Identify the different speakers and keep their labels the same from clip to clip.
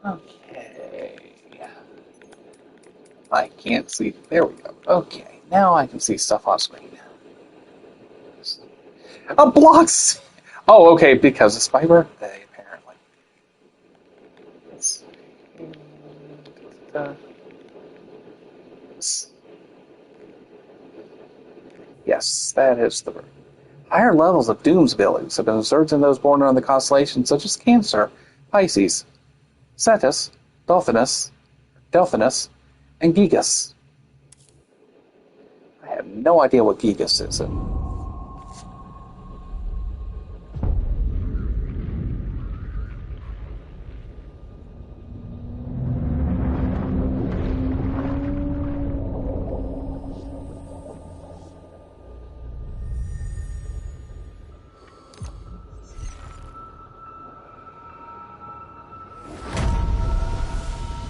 Speaker 1: Okay. I can't see. There we go. Okay. Now I can see stuff on screen. Blocks! Oh, okay, because it's my birthday, apparently. Let's see. Yes, that is the word. Higher levels of Doom's abilities have been observed in those born under the constellations such as Cancer, Pisces, Cetus, Delphinus, and Gigas. I have no idea what Gigas is.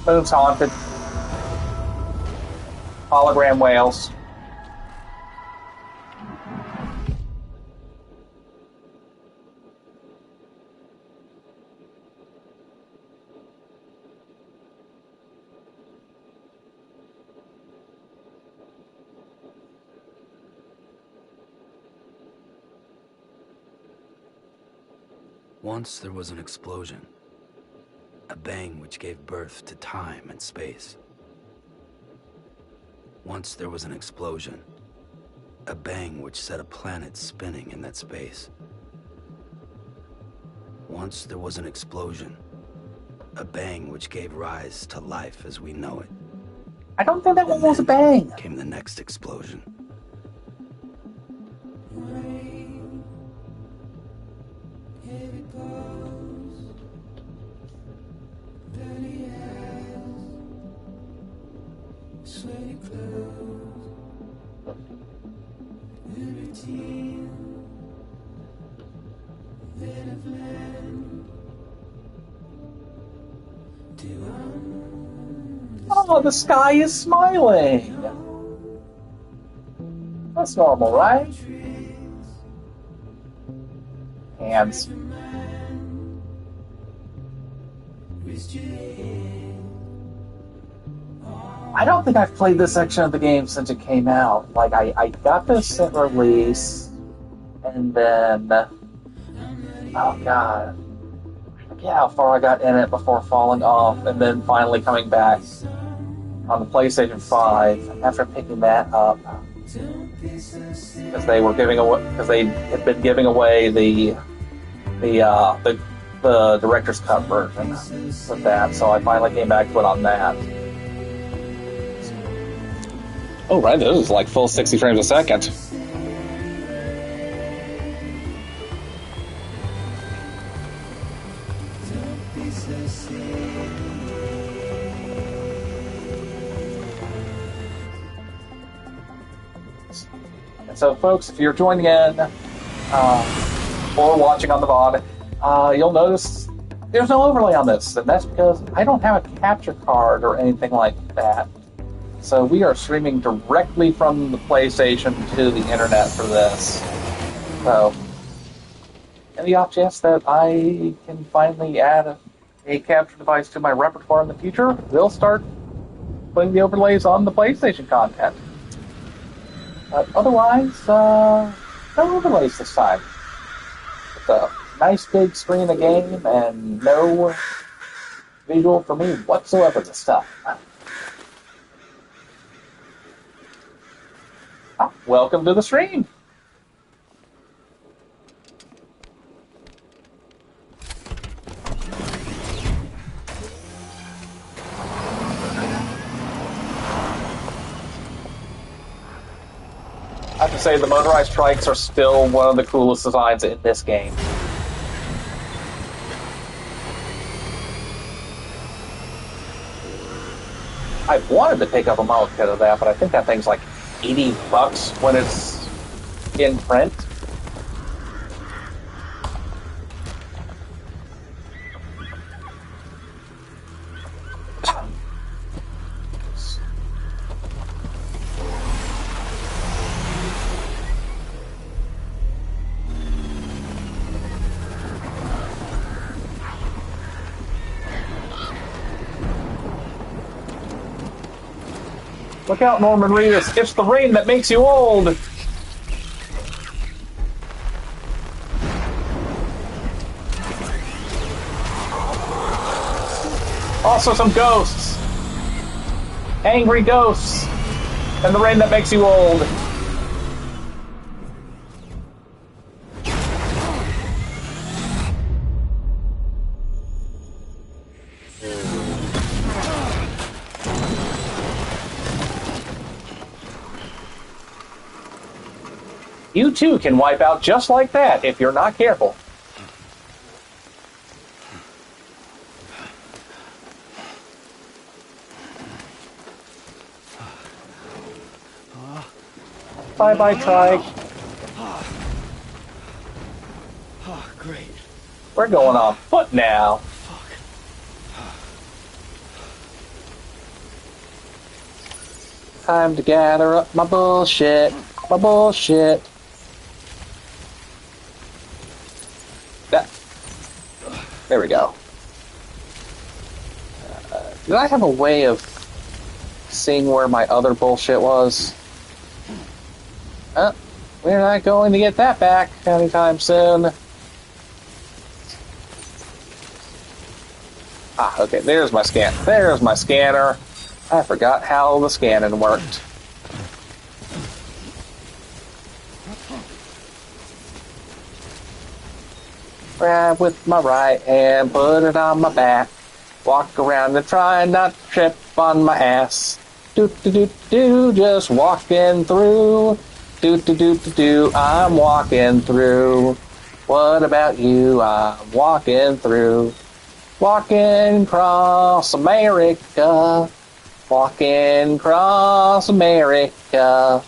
Speaker 1: Moon's haunted. Hologram whales.
Speaker 2: Once there was an explosion, a bang which gave birth to time and space. Once there was an explosion, a bang which set a planet spinning in that space. Once there was an explosion, a bang which gave rise to life as we know it.
Speaker 1: I don't think that one
Speaker 2: And
Speaker 1: was a
Speaker 2: then
Speaker 1: bang.
Speaker 2: came the next explosion.
Speaker 1: Oh, the sky is smiling. That's normal, right? Hands. I don't think I've played this section of the game since it came out. Like, I got this at release, and then... Oh, God. I forget how far I got in it before falling off, and then finally coming back on the PlayStation 5 after picking that up. Because they were giving away... Because they had been giving away the director's cut version with that, so I finally came back to it on that. Oh, right, this is like full 60 frames a second. And so, folks, if you're joining in or watching on the VOD, you'll notice there's no overlay on this, and that's because I don't have a capture card or anything like that. So we are streaming directly from the PlayStation to the internet for this. So, in the off chance that I can finally add a capture device to my repertoire in the future, we'll start putting the overlays on the PlayStation content. But otherwise, no overlays this time. It's a nice big screen of game and no visual for me whatsoever this time. Welcome to the stream. I have to say, the motorized trikes are still one of the coolest designs in this game. I wanted to pick up a model kit of that, but I think that thing's like $80 when it's in print. Look out, Norman Reedus. It's the rain that makes you old. Also some ghosts. Angry ghosts. And the rain that makes you old. You too can wipe out just like that if you're not careful. Bye-bye, Trike.
Speaker 2: Oh, great.
Speaker 1: We're going on foot now.
Speaker 2: Fuck.
Speaker 1: Time to gather up my bullshit. My bullshit. There we go. Did I have a way of seeing where my other bullshit was? We're not going to get that back anytime soon. Ah, okay, there's my scan. There's my scanner. I forgot how the scanning worked. Grab with my right hand, put it on my back. Walk around and try not to trip on my ass. Do, just walking through. Do, I'm walking through. What about you? I'm walking through. Walking across America. Walking across America.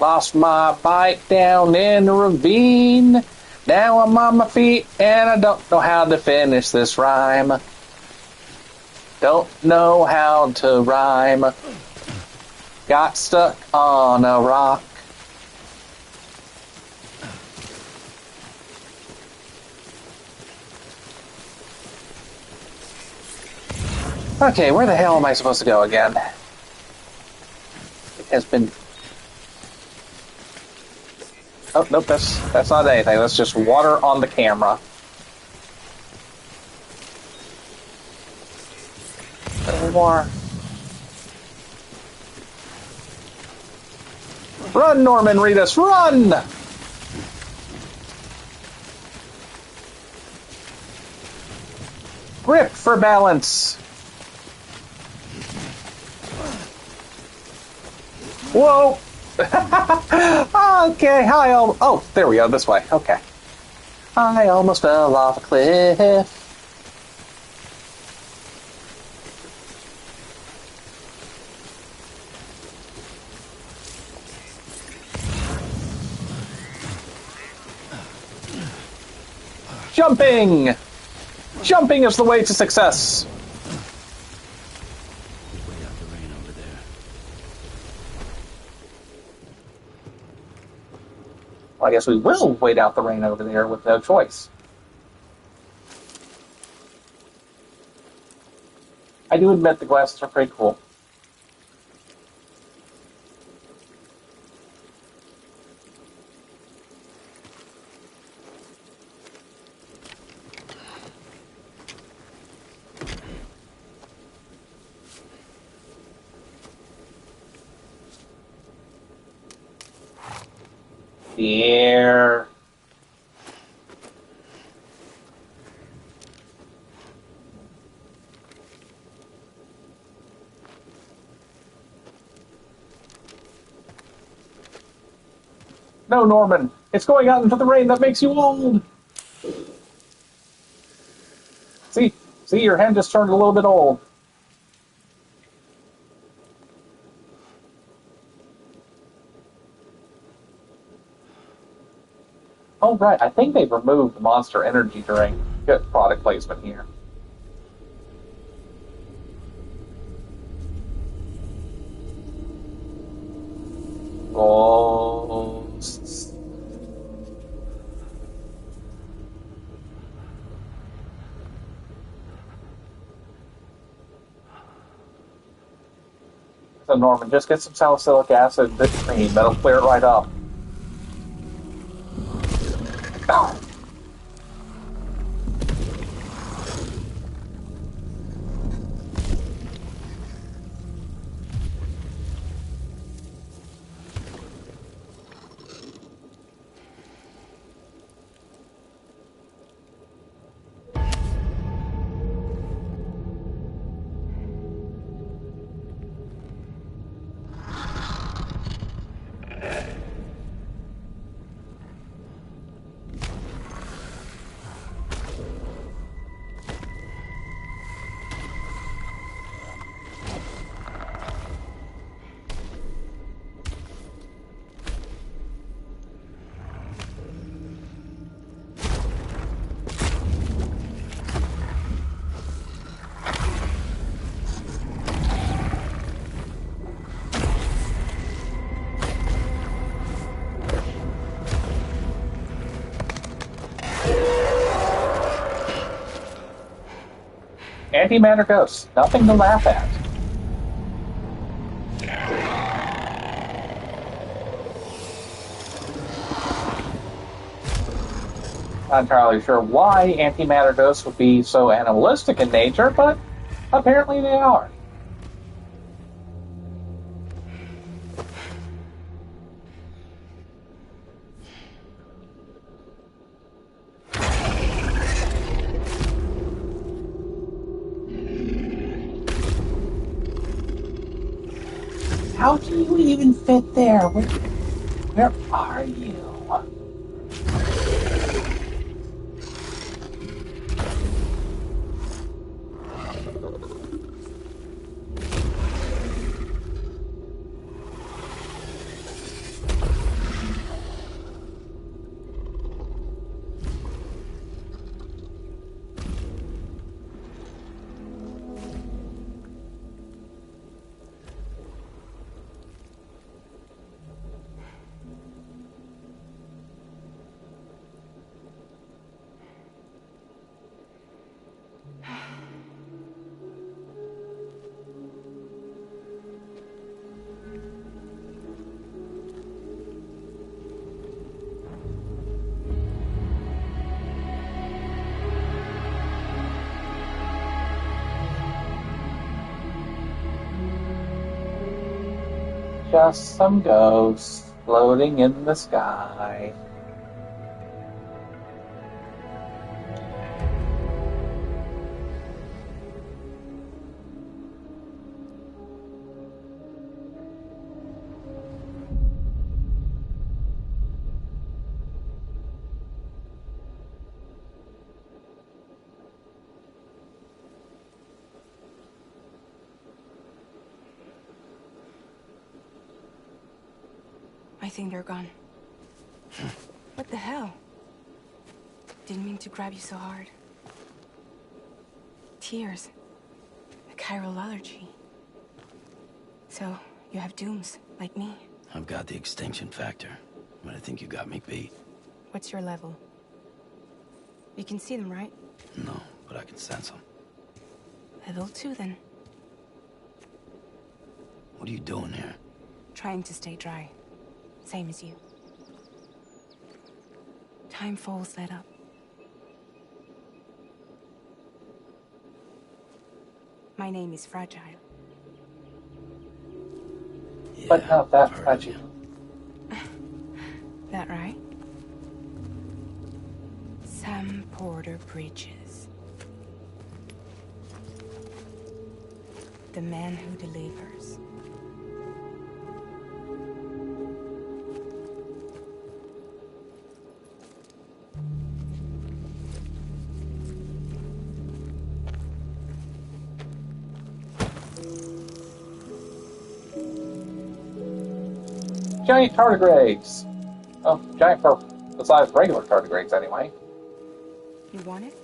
Speaker 1: Lost my bike down in the ravine. Now I'm on my feet and I don't know how to finish this rhyme. Don't know how to rhyme. Got stuck on a rock. Okay, where the hell am I supposed to go again? It has been... Oh, nope, that's not anything. That's just water on the camera. Any more? Run, Norman Reedus, run! Grip for balance. Whoa! Okay, oh, there we go, this way, okay. I almost fell off a cliff. Jumping! Jumping is the way to success.
Speaker 2: Wait out the rain over there.
Speaker 1: Well, I guess we will wait out the rain over there with no choice. I do admit the glasses are pretty cool. The air. No, Norman. It's going out into the rain that makes you old. See, your hand just turned a little bit old. Oh, right. I think they've removed the Monster Energy drink. Good product placement here. Ghosts. So Norman, just get some salicylic acid and cream. That'll clear it right up. Antimatter ghosts. Nothing to laugh at. Not entirely sure why antimatter ghosts would be so animalistic in nature, but apparently they are. How do you even fit there? Where are you? Just some ghosts floating in the sky.
Speaker 3: I think they're gone. What the hell? Didn't mean to grab you so hard. Tears. A chiral allergy. So, you have dooms, like me.
Speaker 2: I've got the extinction factor, but I think you got me beat.
Speaker 3: What's your level? You can see them, right?
Speaker 2: No, but I can sense them.
Speaker 3: Level 2, then.
Speaker 2: What are you doing here?
Speaker 3: Trying to stay dry. Same as you. Time falls let up. My name is Fragile.
Speaker 2: Yeah,
Speaker 1: But not that
Speaker 2: I've heard of
Speaker 1: fragile.
Speaker 2: you.
Speaker 3: That right? Sam Porter Bridges. The man who delivers.
Speaker 1: Giant tardigrades. Oh, giant for besides regular tardigrades anyway.
Speaker 3: You want it?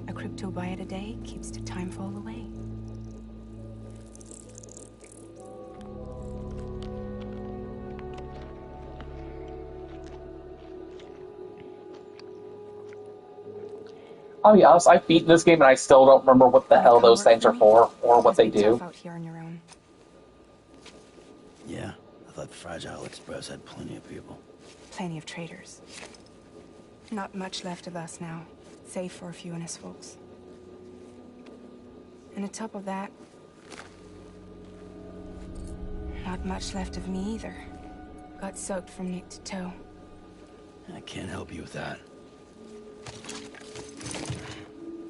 Speaker 3: A cryptobite a day keeps the time fall away.
Speaker 1: I'll be honest, I've beaten this game and I still don't remember what the hell those things are for or what they do.
Speaker 3: Tough out here on your own.
Speaker 2: Yeah, I thought the Fragile Express had plenty of people.
Speaker 3: Plenty of traitors. Not much left of us now, save for a few honest folks. And on top of that, not much left of me either. Got soaked from neck to toe.
Speaker 2: I can't help you with that.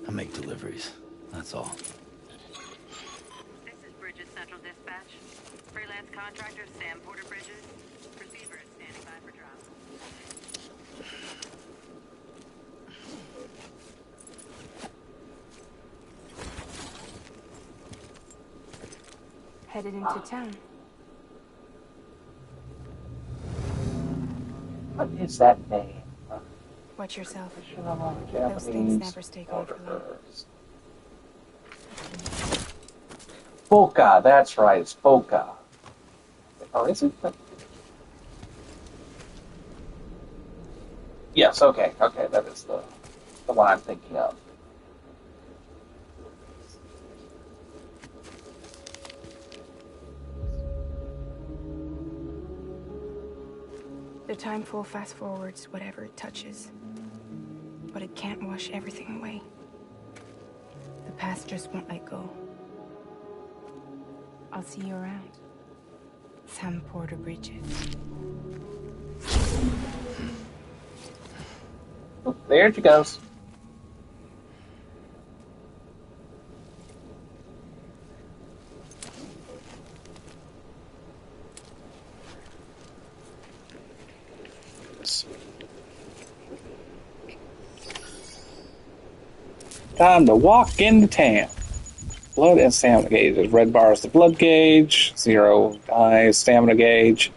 Speaker 2: I make deliveries, that's all.
Speaker 4: This is Bridges Central Dispatch. Freelance contractor Sam Porter Bridges. Receiver is standing by for drop.
Speaker 3: Headed into town.
Speaker 1: What is that name?
Speaker 3: Watch yourself. Those
Speaker 1: Japanese
Speaker 3: things never stay gone for long.
Speaker 1: Boca, that's right, it's Boca. Or is it? Yes, okay, that is the one I'm thinking of.
Speaker 3: The time full fast forwards whatever it touches. But it can't wash everything away. The past just won't let go. I'll see you around. Sam Porter Bridges.
Speaker 1: Oh, there she goes. Time to walk into town. Blood and stamina gauges. Red bar is the blood gauge. 0 is stamina gauge.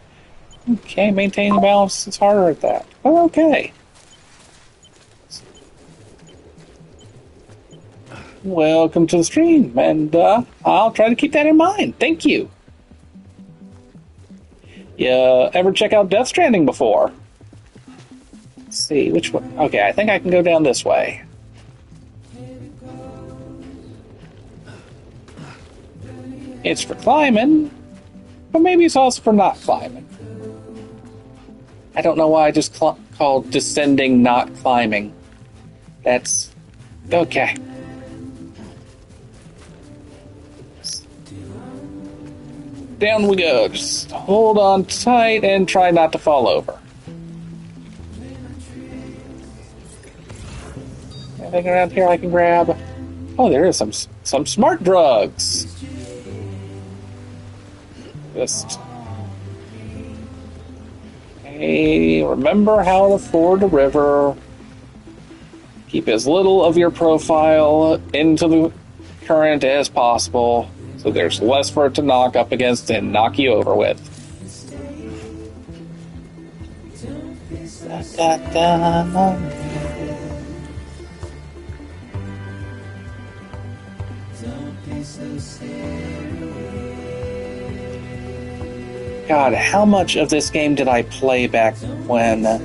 Speaker 1: Okay, maintaining balance is harder at that. But okay. Welcome to the stream, and I'll try to keep that in mind. Thank you. You ever check out Death Stranding before? Let's see, which one? Okay, I think I can go down this way. It's for climbing, but maybe it's also for not climbing. I don't know why I just called descending not climbing. That's... okay. Down we go. Just hold on tight and try not to fall over. Anything around here I can grab? Oh, there is some smart drugs. Just... hey, remember how to ford a river. Keep as little of your profile into the current as possible, so there's less for it to knock up against and knock you over with. Da, da, da. God, how much of this game did I play back when? I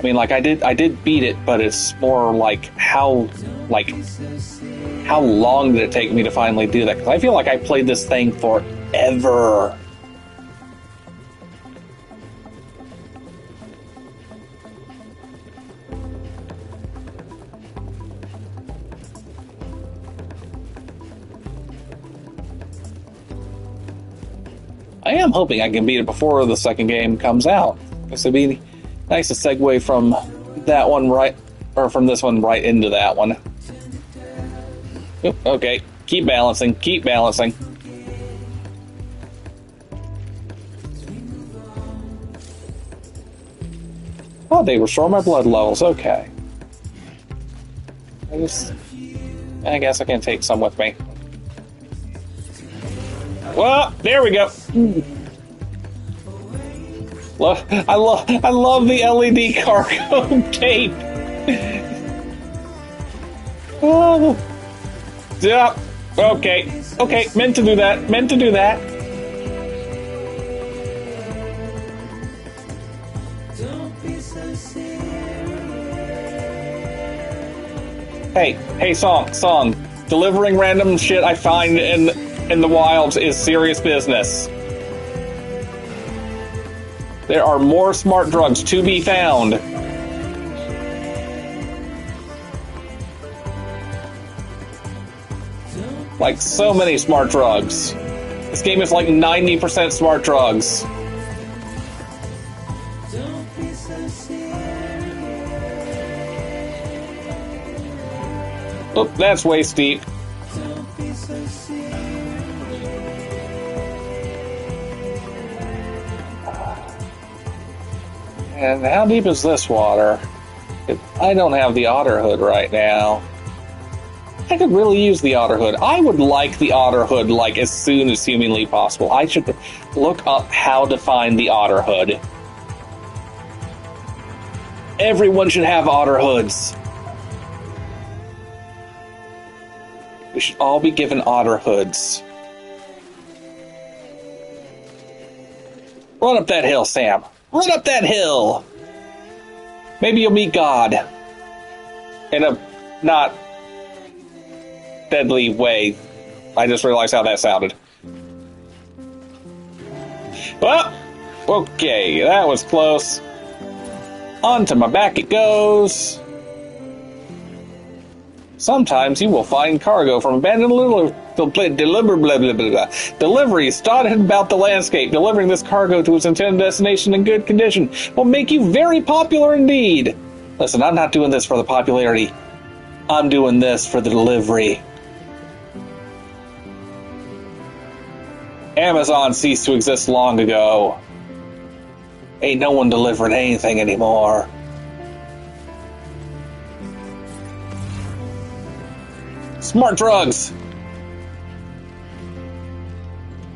Speaker 1: mean, like I did beat it, but it's more like how long did it take me to finally do that? Because I feel like I played this thing forever. I am hoping I can beat it before the second game comes out. This would be nice to segue from that one from this one right into that one. Oop, okay, keep balancing. Oh, they restore my blood levels, okay. I guess I can take some with me. Well, there we go. I love the LED cargo tape. Oh, yeah. Okay. Meant to do that. Hey, song. Delivering random shit I find in the wilds is serious business. There are more smart drugs to be found. Like, so many smart drugs. This game is like 90% smart drugs. Oh, that's way steep. And how deep is this water? I don't have the otter hood right now. I could really use the otter hood. I would like the otter hood like as soon as humanly possible. I should look up how to find the otter hood. Everyone should have otter hoods. We should all be given otter hoods. Run up that hill, Sam. Run up that hill! Maybe you'll meet God. In a not deadly way. I just realized how that sounded. Well, okay, that was close. Onto my back it goes. Sometimes you will find cargo from abandoned deliveries dotted about the landscape. Delivering this cargo to its intended destination in good condition will make you very popular indeed. Listen, I'm not doing this for the popularity. I'm doing this for the delivery. Amazon ceased to exist long ago. Ain't no one delivering anything anymore. Smart drugs!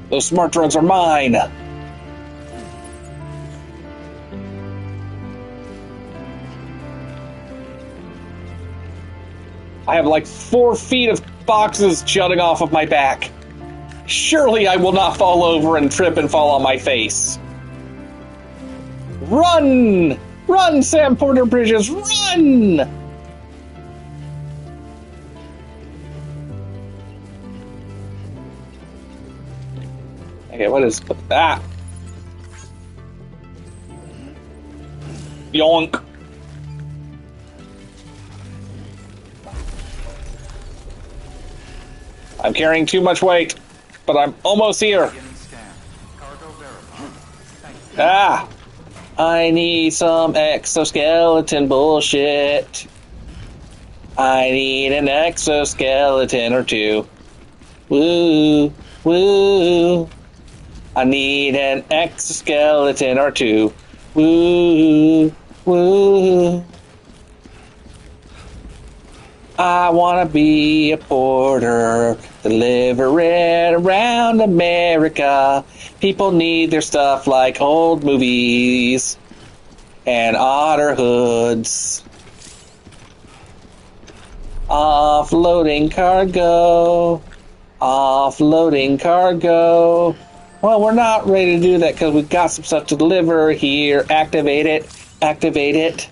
Speaker 1: Those smart drugs are mine! I have like 4 feet of boxes jutting off of my back. Surely I will not fall over and trip and fall on my face. Run! Run, Sam Porter Bridges, run! Okay, what is that? Yoink. I'm carrying too much weight, but I'm almost here. Ah! I need some exoskeleton bullshit. I need an exoskeleton or two. Woo, woo. I need an exoskeleton or two. Woo, woo. I wanna be a porter, deliver it around America. People need their stuff like old movies and otter hoods. Offloading cargo. Offloading cargo. Well, we're not ready to do that because we've got some stuff to deliver here. Activate it. Activate it.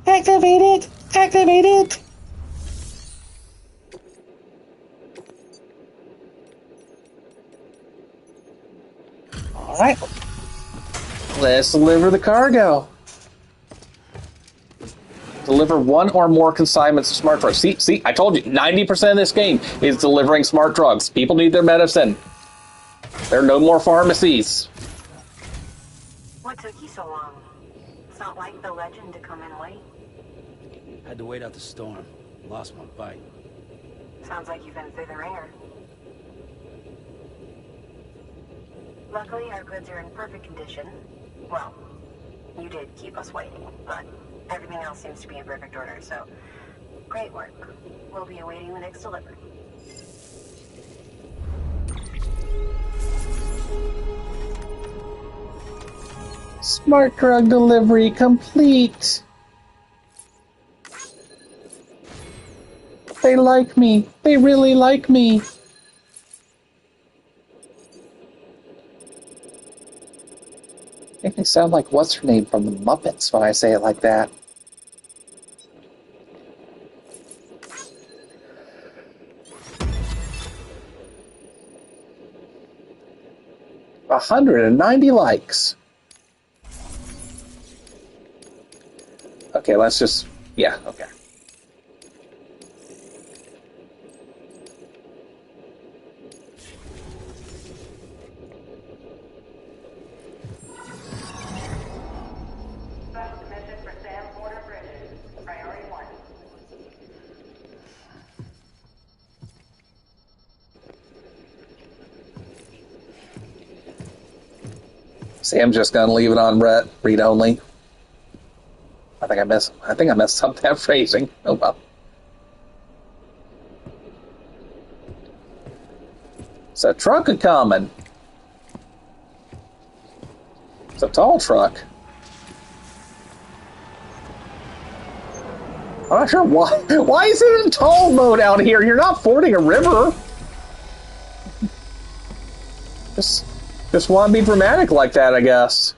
Speaker 1: Activate it. Activate it. All right. Let's deliver the cargo. Deliver one or more consignments of smart drugs. See, I told you, 90% of this game is delivering smart drugs. People need their medicine. There are no more pharmacies.
Speaker 4: What took you so long? It's not like the legend to come in late.
Speaker 2: Had to wait out the storm. Lost my bike.
Speaker 4: Sounds like you've been through the ringer. Luckily, our goods are in perfect condition. Well, you did keep us waiting, but everything else seems to be in perfect order, so great work. We'll be awaiting the next delivery.
Speaker 1: Smart drug delivery complete. They like me. They really like me. Make me sound like what's her name from the Muppets when I say it like that. 190 likes. Okay, let's just... Yeah, okay.
Speaker 5: Special commission for Sam Porter Bridges. Priority 1.
Speaker 1: Sam's just gonna leave it on read only. I think I messed up that phrasing. Oh well. It's a truck a-coming. It's a tall truck. I'm not sure why. Why is it in tall mode out here? You're not fording a river. Just want to be dramatic like that, I guess.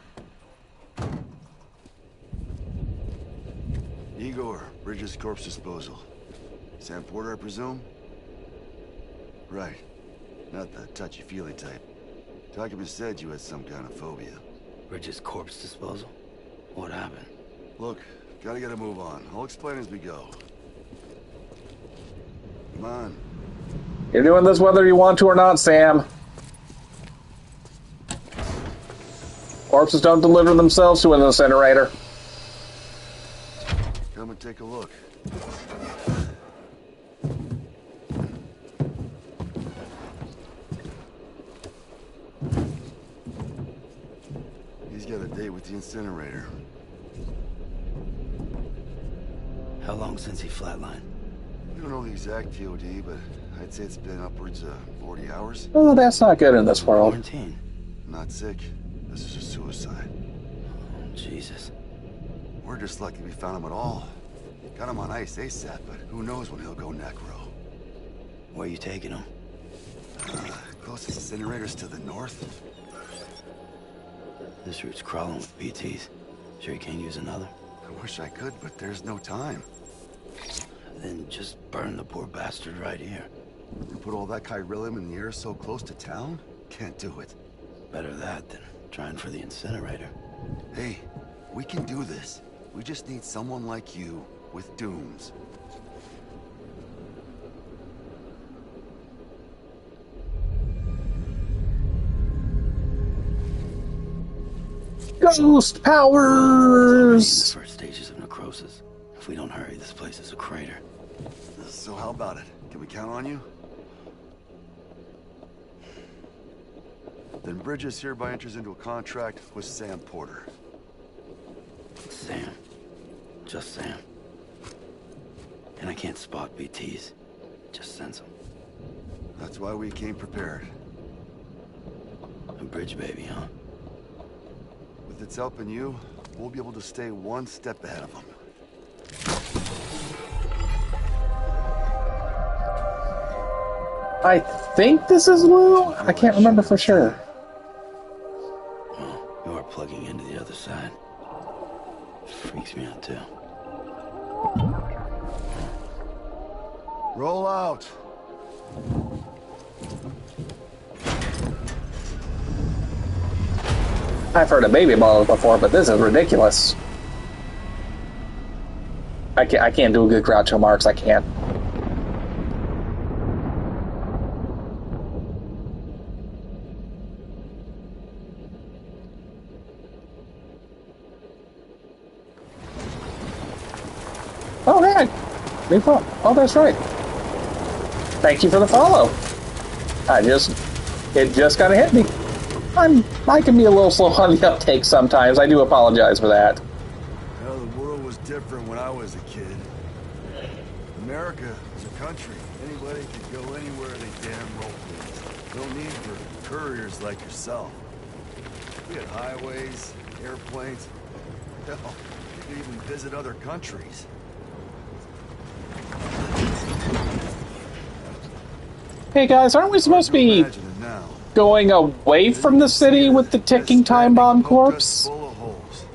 Speaker 6: Igor, Bridges Corpse Disposal. Sam Porter, I presume? Right. Not the touchy-feely type. Documents said you had some kind of phobia.
Speaker 2: Bridges corpse disposal? What happened?
Speaker 6: Look, gotta get a move on. I'll explain as we go. Come on.
Speaker 1: You're doing this whether you want to or not, Sam. Corpses don't deliver themselves to an incinerator.
Speaker 6: Come and take a look. He's got a date with the incinerator.
Speaker 2: How long since he flatlined?
Speaker 6: We don't know the exact TOD, but I'd say it's been upwards of 40 hours.
Speaker 1: Oh, that's not good in this world.
Speaker 2: Quarantine.
Speaker 6: Not sick. This is a suicide.
Speaker 2: Oh, Jesus.
Speaker 6: We're just lucky we found him at all. Got him on ice ASAP, but who knows when he'll go necro.
Speaker 2: Where are you taking him?
Speaker 6: Closest incinerator's to the north.
Speaker 2: This route's crawling with BTs. Sure you can't use another?
Speaker 6: I wish I could, but there's no time.
Speaker 2: Then just burn the poor bastard right here.
Speaker 6: You put all that chiralium in the air so close to town? Can't do it.
Speaker 2: Better that than trying for the incinerator.
Speaker 6: Hey, we can do this. We just need someone like you with dooms.
Speaker 1: Ghost powers!
Speaker 2: The first stages of necrosis. If we don't hurry, this place is a crater.
Speaker 6: So how about it? Can we count on you? Then Bridges hereby enters into a contract with Sam Porter.
Speaker 2: Sam. Just Sam. And I can't spot BTs. Just sense them.
Speaker 6: That's why we came prepared.
Speaker 2: A bridge baby, huh?
Speaker 6: With its help and you, we'll be able to stay one step ahead of them.
Speaker 1: I think this is Lou? I can't remember for sure.
Speaker 2: Well, you are plugging into the other side. Freaks me out, too.
Speaker 6: Roll out!
Speaker 1: I've heard of baby bottles before, but this is ridiculous. I can't do a good Groucho Marx, I can't. Oh, man. Oh, that's right. Thank you for the follow. It just kind of hit me. I can be a little slow on the uptake sometimes. I do apologize for that.
Speaker 6: Well, the world was different when I was a kid. America was a country. Anybody could go anywhere they damn well pleased. No need for couriers like yourself. We had highways, airplanes. Hell, you could even visit other countries.
Speaker 1: Hey guys, aren't we supposed to be going away from the city with the ticking time bomb corpse?
Speaker 6: Full of holes.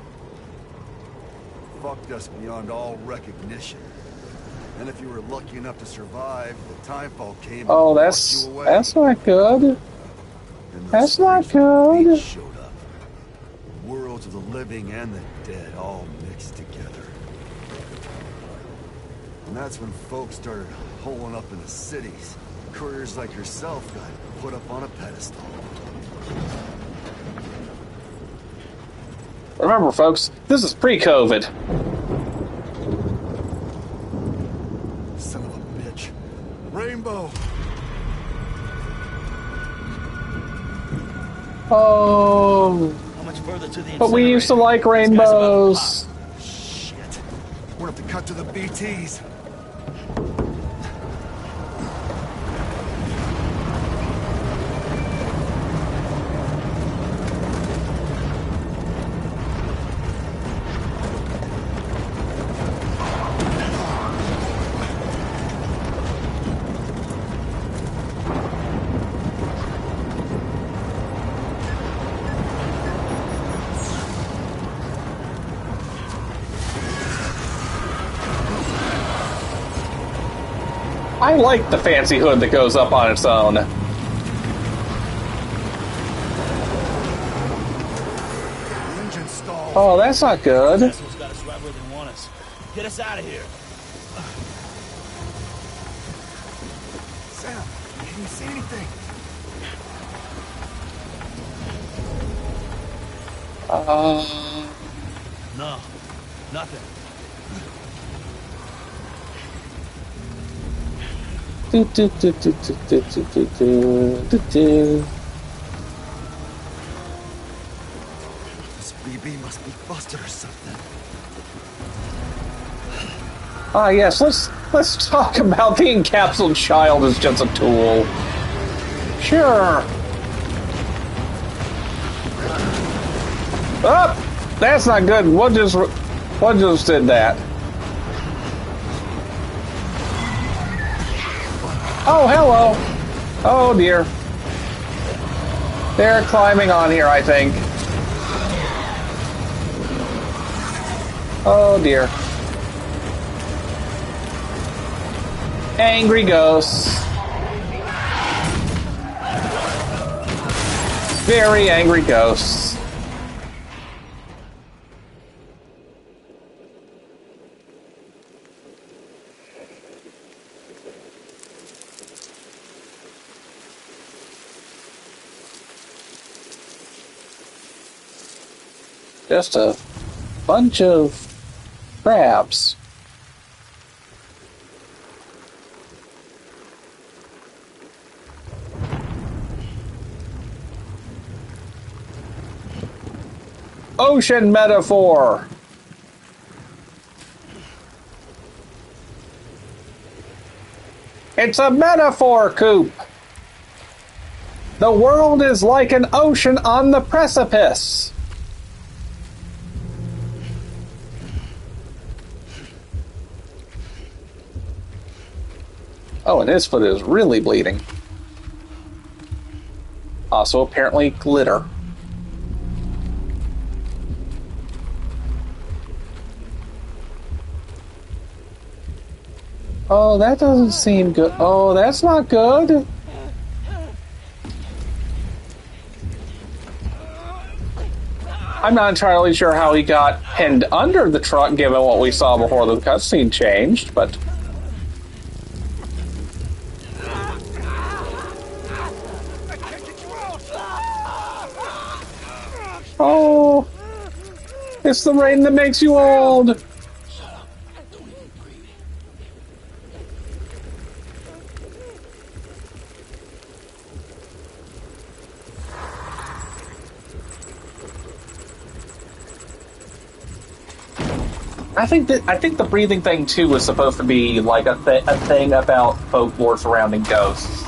Speaker 6: Fucked us beyond all recognition. And if you were lucky enough to survive, the timefall came.
Speaker 1: Oh, that's not good.
Speaker 6: And those
Speaker 1: That's not
Speaker 6: creeps from the
Speaker 1: good.
Speaker 6: beach showed up. Worlds of the living and the dead all mixed together. And that's when folks started holing up in the cities. Couriers like yourself got put up on a pedestal.
Speaker 1: Remember, folks, this is pre-COVID.
Speaker 6: Son of a bitch. Rainbow!
Speaker 1: Oh,
Speaker 7: How much further to the
Speaker 1: but we used to like
Speaker 7: incinerator? This guy's about to pop.
Speaker 1: rainbows.
Speaker 6: Shit. We're gonna have to cut to the BTs.
Speaker 1: I like the fancy hood that goes up on its own.
Speaker 6: The engine stalled.
Speaker 1: Oh, that's not good.
Speaker 7: Assholes got us right where they want us. Get us out of here.
Speaker 6: Sam, can you see anything?
Speaker 7: No, nothing.
Speaker 1: Do, do, do, do, do, do, do, do, do, do.
Speaker 6: This BB must be busted or something.
Speaker 1: Ah, yes. Let's talk about the encapsulated child as just a tool. Sure. Oh, that's not good. What just did that? Oh, hello. Oh dear. They're climbing on here, I think. Oh dear. Angry ghosts. Very angry ghosts. Just a bunch of crabs. Ocean metaphor. It's a metaphor, Coop. The world is like an ocean on the precipice. Oh, and his foot is really bleeding. Also, apparently, glitter. Oh, that doesn't seem good. Oh, that's not good. I'm not entirely sure how he got pinned under the truck, given what we saw before the cutscene changed, but... Oh, it's the rain that makes you old. I think the breathing thing too was supposed to be like a thing about folklore surrounding ghosts.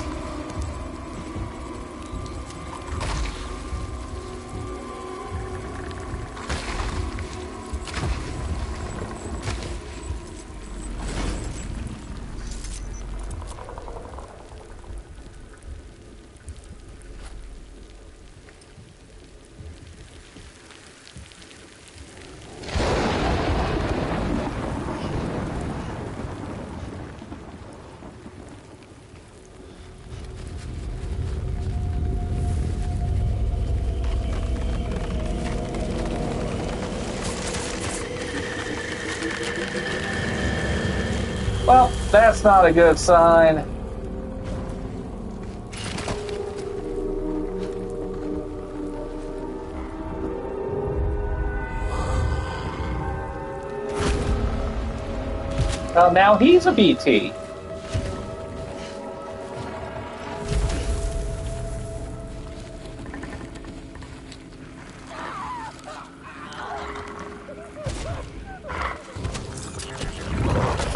Speaker 1: Well, that's not a good sign. Well, now he's a BT.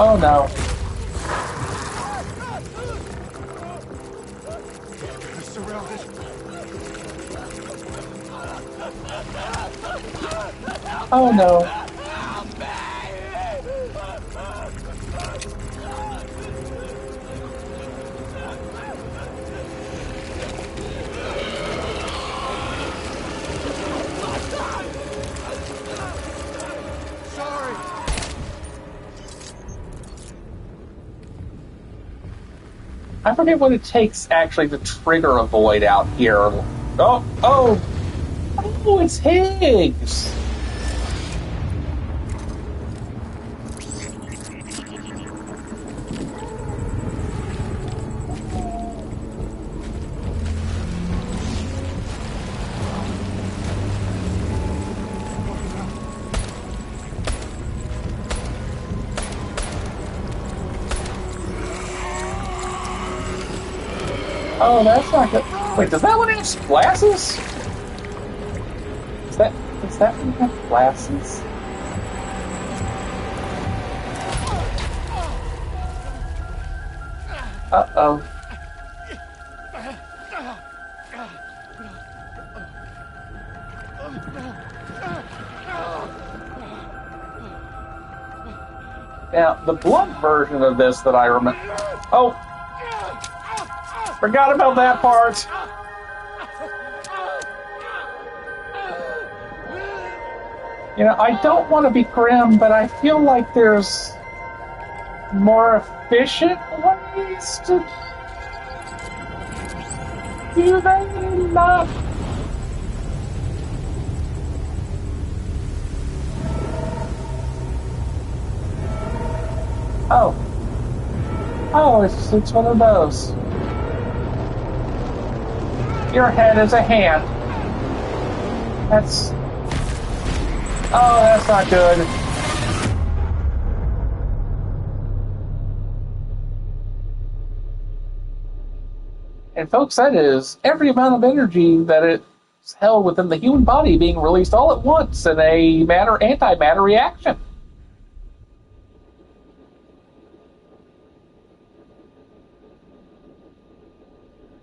Speaker 1: Oh no. Oh no. I forget what it takes actually to trigger a void out here. Oh, it's Higgs. Oh, that's not good. Wait, does that one have glasses? Is that one have glasses? Uh-oh. Now, the blunt version of this that I remember... Oh! Forgot about that part! You know, I don't want to be grim, but I feel like there's more efficient ways to do that. Not... Oh. Oh, it's one of those. Your head is a hand. That's... Oh, that's not good. And folks, that is every amount of energy that is held within the human body being released all at once in a antimatter reaction.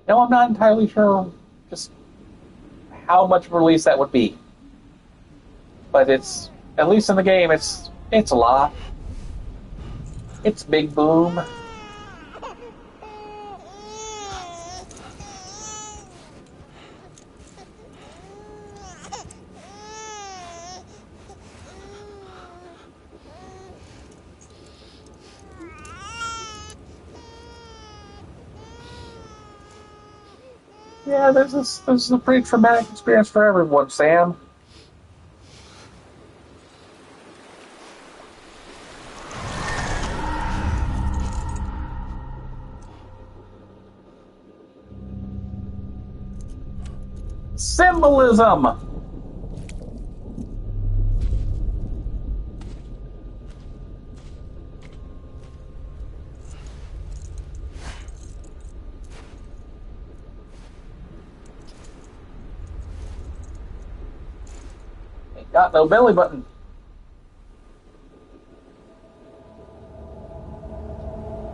Speaker 1: No, I'm not entirely sure just how much of a release that would be. But it's, at least in the game, it's a lot. It's big boom. Yeah, this is a pretty traumatic experience for everyone, Sam. Symbolism! Ain't got no belly button.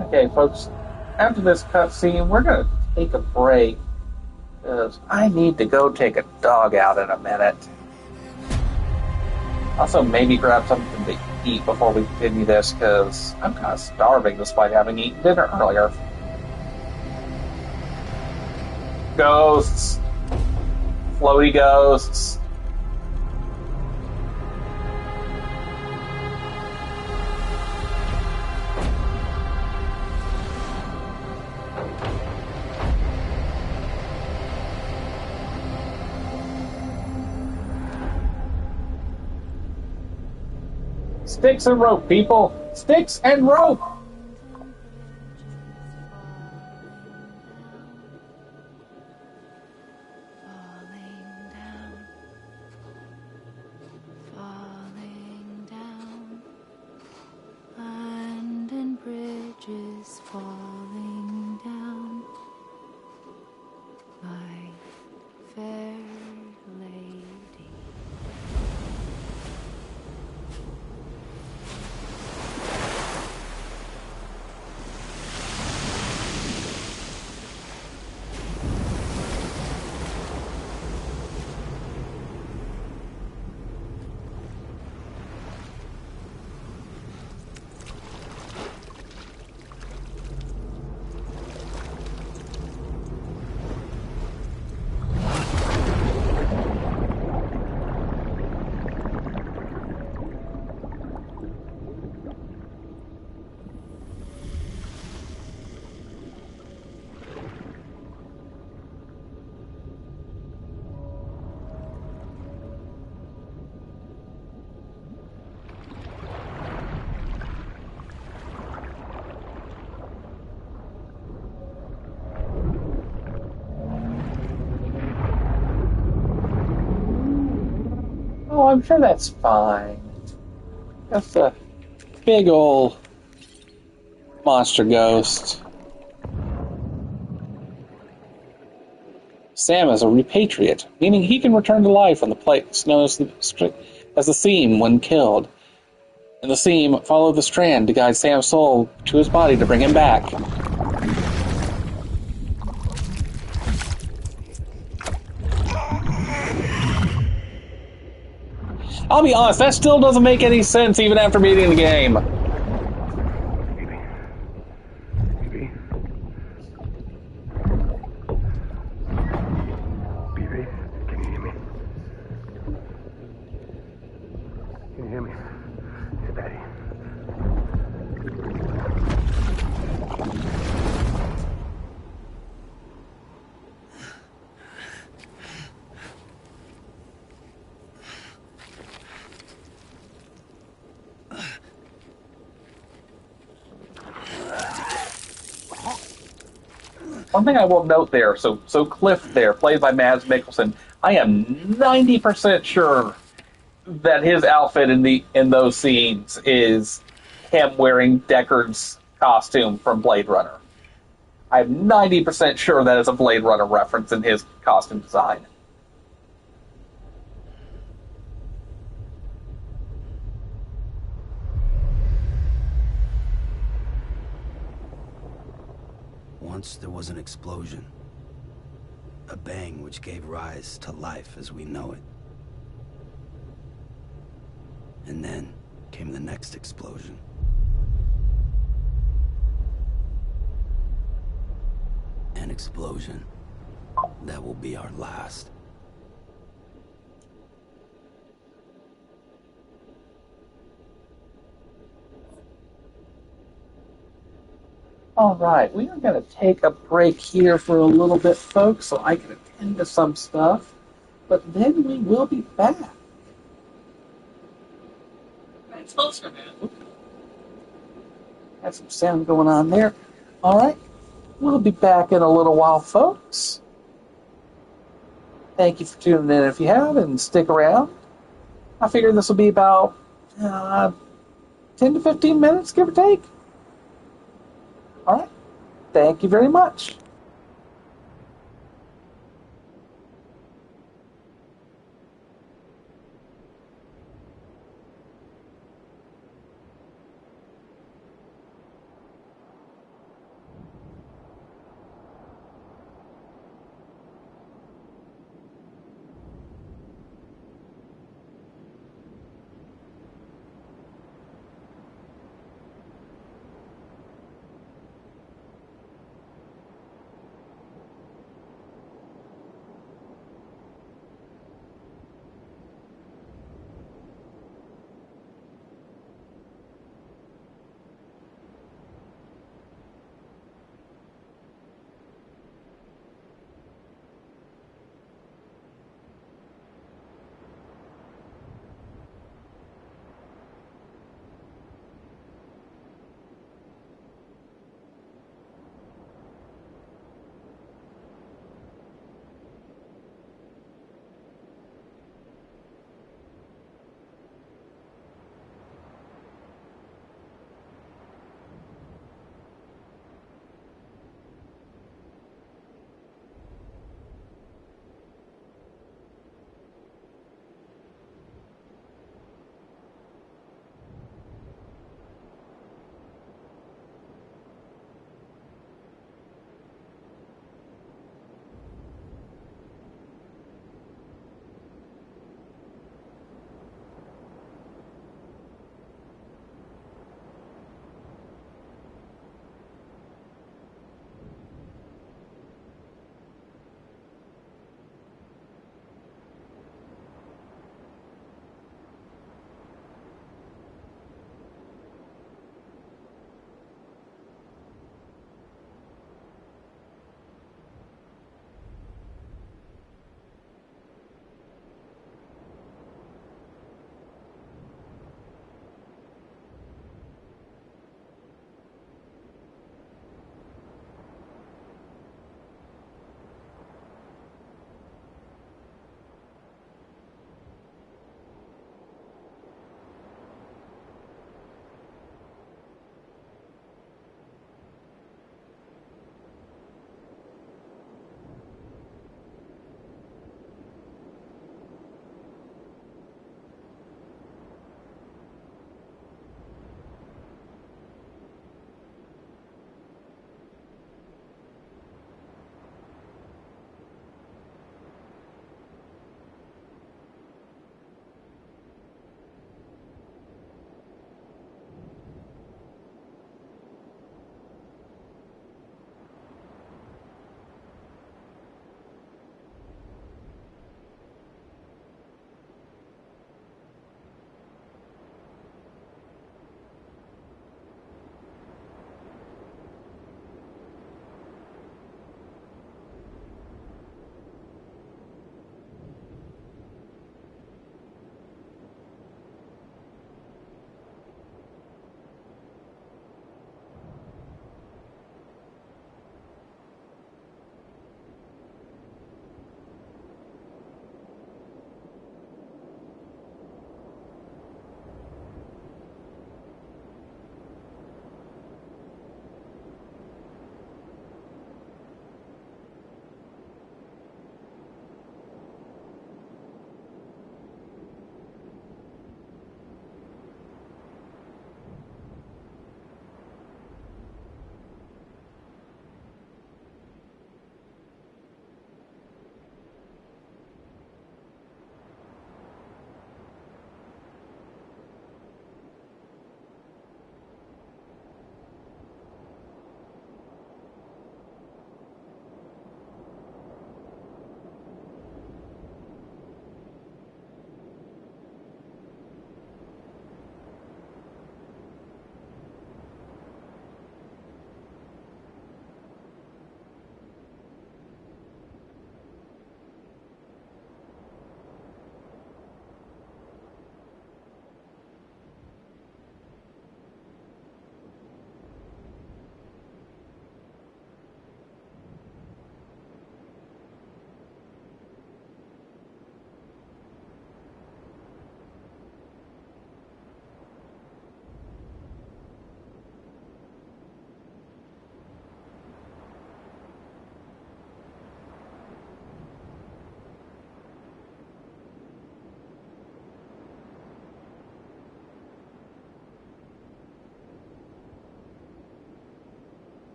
Speaker 1: Okay, folks, after this cutscene, we're going to take a break. Because I need to go take a dog out in a minute. Also, maybe grab something to eat before we continue this, because I'm kind of starving despite having eaten dinner earlier. Ghosts. Floaty ghosts. Sticks and rope, people! Sticks and rope!
Speaker 8: Falling down, London Bridge is falling down, my fair lady.
Speaker 1: Oh, I'm sure that's fine. That's a big ol' monster ghost. Sam is a repatriate, meaning he can return to life on the place known as the Seam when killed. And the Seam follow the Strand to guide Sam's soul to his body to bring him back. I'll be honest, that still doesn't make any sense even after beating the game. One thing I will note there, so Cliff there, played by Mads Mikkelsen, I am 90% sure that his outfit in those scenes is him wearing Deckard's costume from Blade Runner. I'm 90% sure that is a Blade Runner reference in his costume design.
Speaker 2: Once there was an explosion. A bang which gave rise to life as we know it. And then came the next explosion. An explosion that will be our last.
Speaker 1: All right, we are going to take a break here for a little bit, folks, so I can attend to some stuff. But then we will be back. It's closer, man. Had some sound going on there. All right, we'll be back in a little while, folks. Thank you for tuning in if you have, and stick around. I figure this will be about 10 to 15 minutes, give or take. All right. Thank you very much.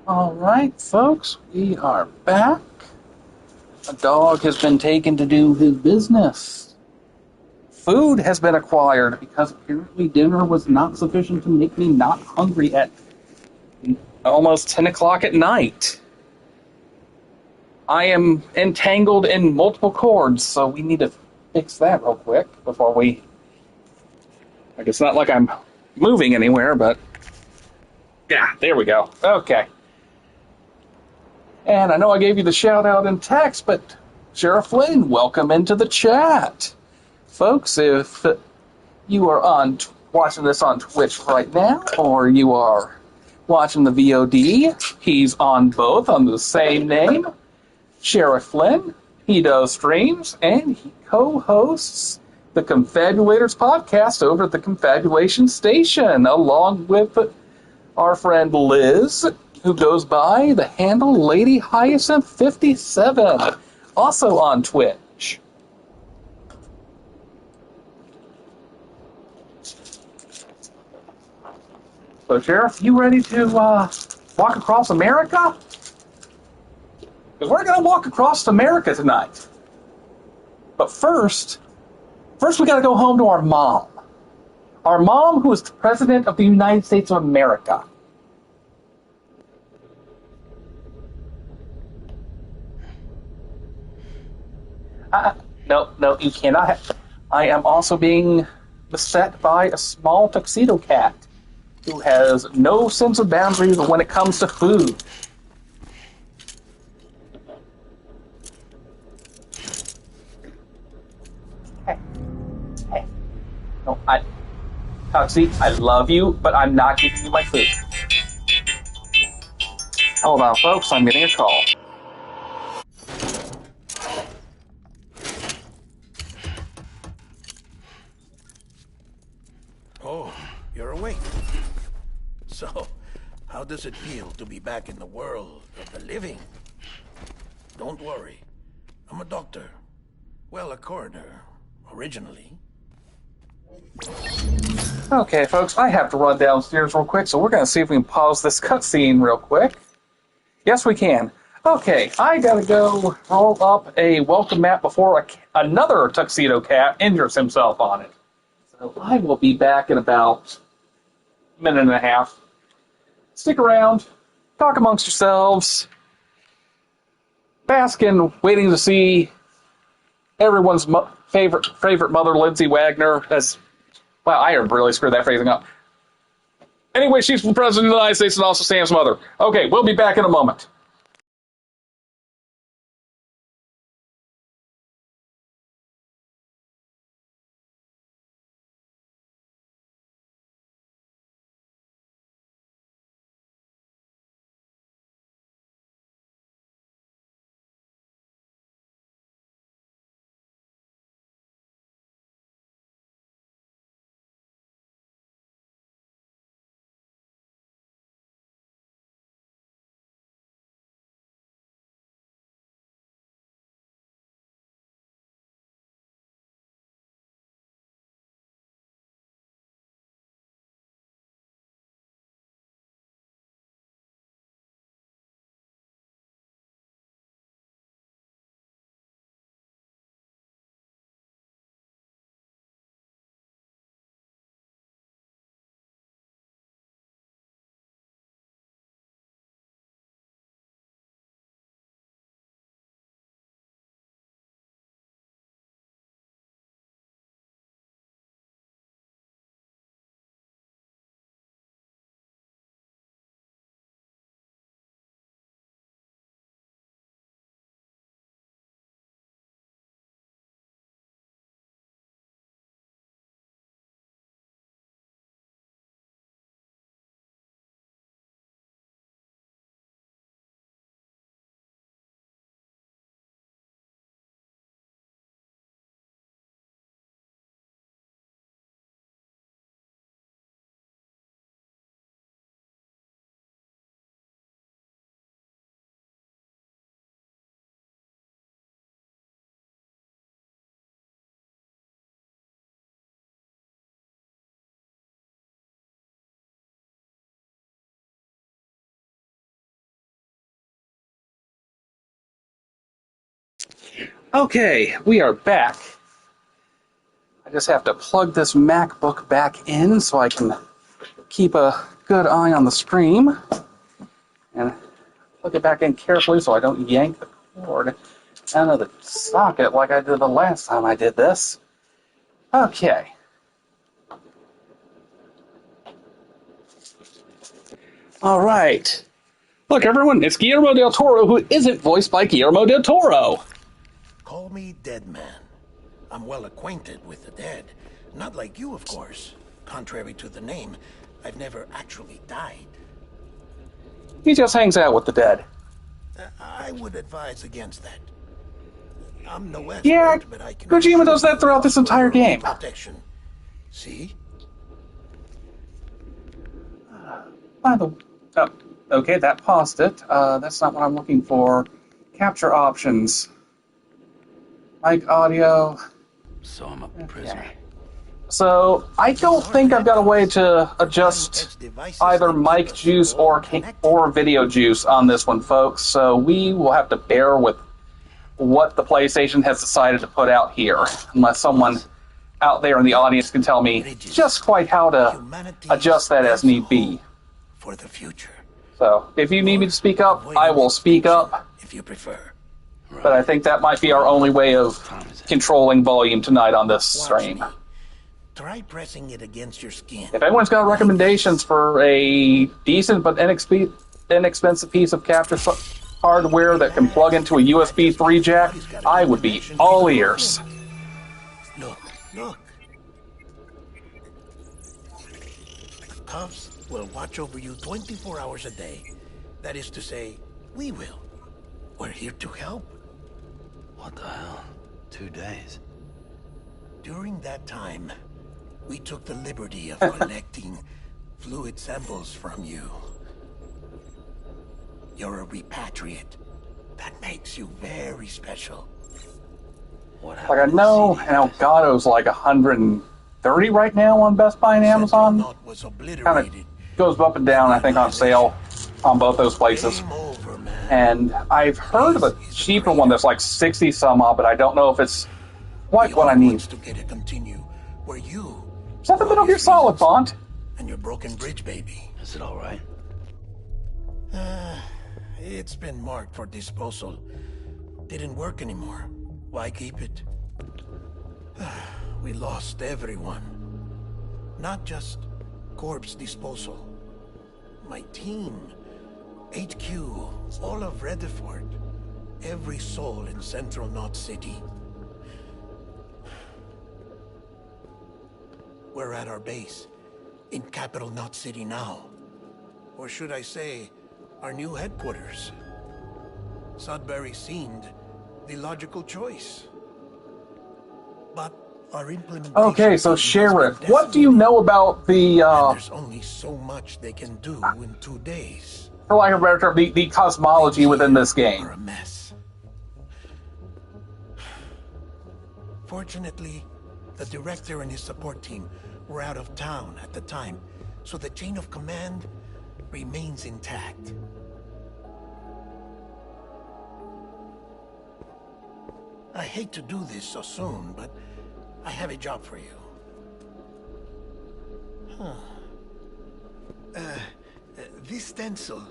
Speaker 1: All right, folks, we are back. A dog has been taken to do his business. Food has been acquired because apparently dinner was not sufficient to make me not hungry at almost 10 o'clock at night. I am entangled in multiple cords, so we need to fix that real quick before we. Like, it's not like I'm moving anywhere, but. Yeah, there we go. Okay. And I know I gave you the shout out in text, but Sheriff Flynn, welcome into the chat. Folks, if you are watching this on Twitch right now, or you are watching the VOD, he's on both on the same name, Sheriff Flynn. He does streams, and he co-hosts the Confabulators podcast over at the Confabulation Station, along with our friend Liz, who goes by the handle Lady Hyacinth 57, also on Twitch. So, Sheriff, you ready to walk across America? Because we're going to walk across America tonight. But first we got to go home to our mom. Our mom, who is the President of the United States of America. No, you cannot. I am also being beset by a small tuxedo cat who has no sense of boundaries when it comes to food. Hey. No, Tuxie, I love you, but I'm not giving you my food. Hold on, folks, I'm getting a call.
Speaker 9: Oh, you're awake. So, how does it feel to be back in the world of the living? Don't worry. I'm a doctor. Well, a coroner, originally.
Speaker 1: Okay, folks, I have to run downstairs real quick, so we're going to see if we can pause this cutscene real quick. Yes, we can. Okay, I gotta go roll up a welcome mat before another tuxedo cat injures himself on it. So I will be back in about a minute and a half. Stick around, talk amongst yourselves, bask in waiting to see everyone's favorite mother, Lindsay Wagner, as well. I really screwed that phrasing up. Anyway, she's the president of the United States and also Sam's mother. Okay, we'll be back in a moment. Okay, we are back. I just have to plug this MacBook back in so I can keep a good eye on the stream. And plug it back in carefully so I don't yank the cord out of the socket like I did the last time I did this. Okay. All right. Look, everyone, it's Guillermo del Toro, who isn't voiced by Guillermo del Toro.
Speaker 9: Call me Dead Man. I'm well acquainted with the dead. Not like you, of course. Contrary to the name, I've never actually died.
Speaker 1: He just hangs out with the dead.
Speaker 9: I would advise against that. I'm no expert,
Speaker 1: Yeah,
Speaker 9: but I can...
Speaker 1: Kojima does that throughout this entire game.
Speaker 9: Protection. See?
Speaker 1: By the... Oh, okay, that paused it. That's not what I'm looking for. Capture options. Mic audio.
Speaker 2: So I'm a prisoner.
Speaker 1: So, I don't think I've got a way to adjust either mic juice or video juice on this one, folks. So we will have to bear with what the PlayStation has decided to put out here, unless someone out there in the audience can tell me just quite how to adjust that as need be.
Speaker 9: For the future.
Speaker 1: So, if you need me to speak up, I will speak up.
Speaker 9: If you prefer.
Speaker 1: But I think that might be our only way of controlling volume tonight on this stream.
Speaker 9: Try pressing it against your skin.
Speaker 1: If anyone's got recommendations for a decent but inexpensive piece of capture hardware that can plug into a USB 3 jack, I would be all ears.
Speaker 9: Look. The Cubs will watch over you 24 hours a day. That is to say, we will. We're here to help.
Speaker 2: What the hell? 2 days?
Speaker 9: During that time, we took the liberty of collecting fluid samples from you. You're a repatriate. That makes you very special.
Speaker 2: What
Speaker 1: Like I know Elgato's like 130 right now on Best Buy and Amazon. Kind of goes up and down, I think, on sale on both those places. And I've heard of a cheaper one that's like 60 some odd, but I don't know if it's quite what I need.
Speaker 9: To get it continue where you
Speaker 1: Is that the Metal Gear Solid font?
Speaker 9: and your broken bridge, baby.
Speaker 2: Is it all right?
Speaker 9: It's been marked for disposal. Didn't work anymore. Why keep it? We lost everyone. Not just corpse disposal. My team, HQ, all of Redford, every soul in Central Knot City. We're at our base, in Capital Knot City now. Or should I say, our new headquarters. Sudbury seemed the logical choice. But our implementation...
Speaker 1: Okay, so Sheriff, what do you know about the,
Speaker 9: There's only so much they can do in 2 days.
Speaker 1: for lack of a better term, the cosmology within this game?
Speaker 9: Are a mess. Fortunately, the director and his support team were out of town at the time, so the chain of command remains intact. I hate to do this so soon, but I have a job for you. This stencil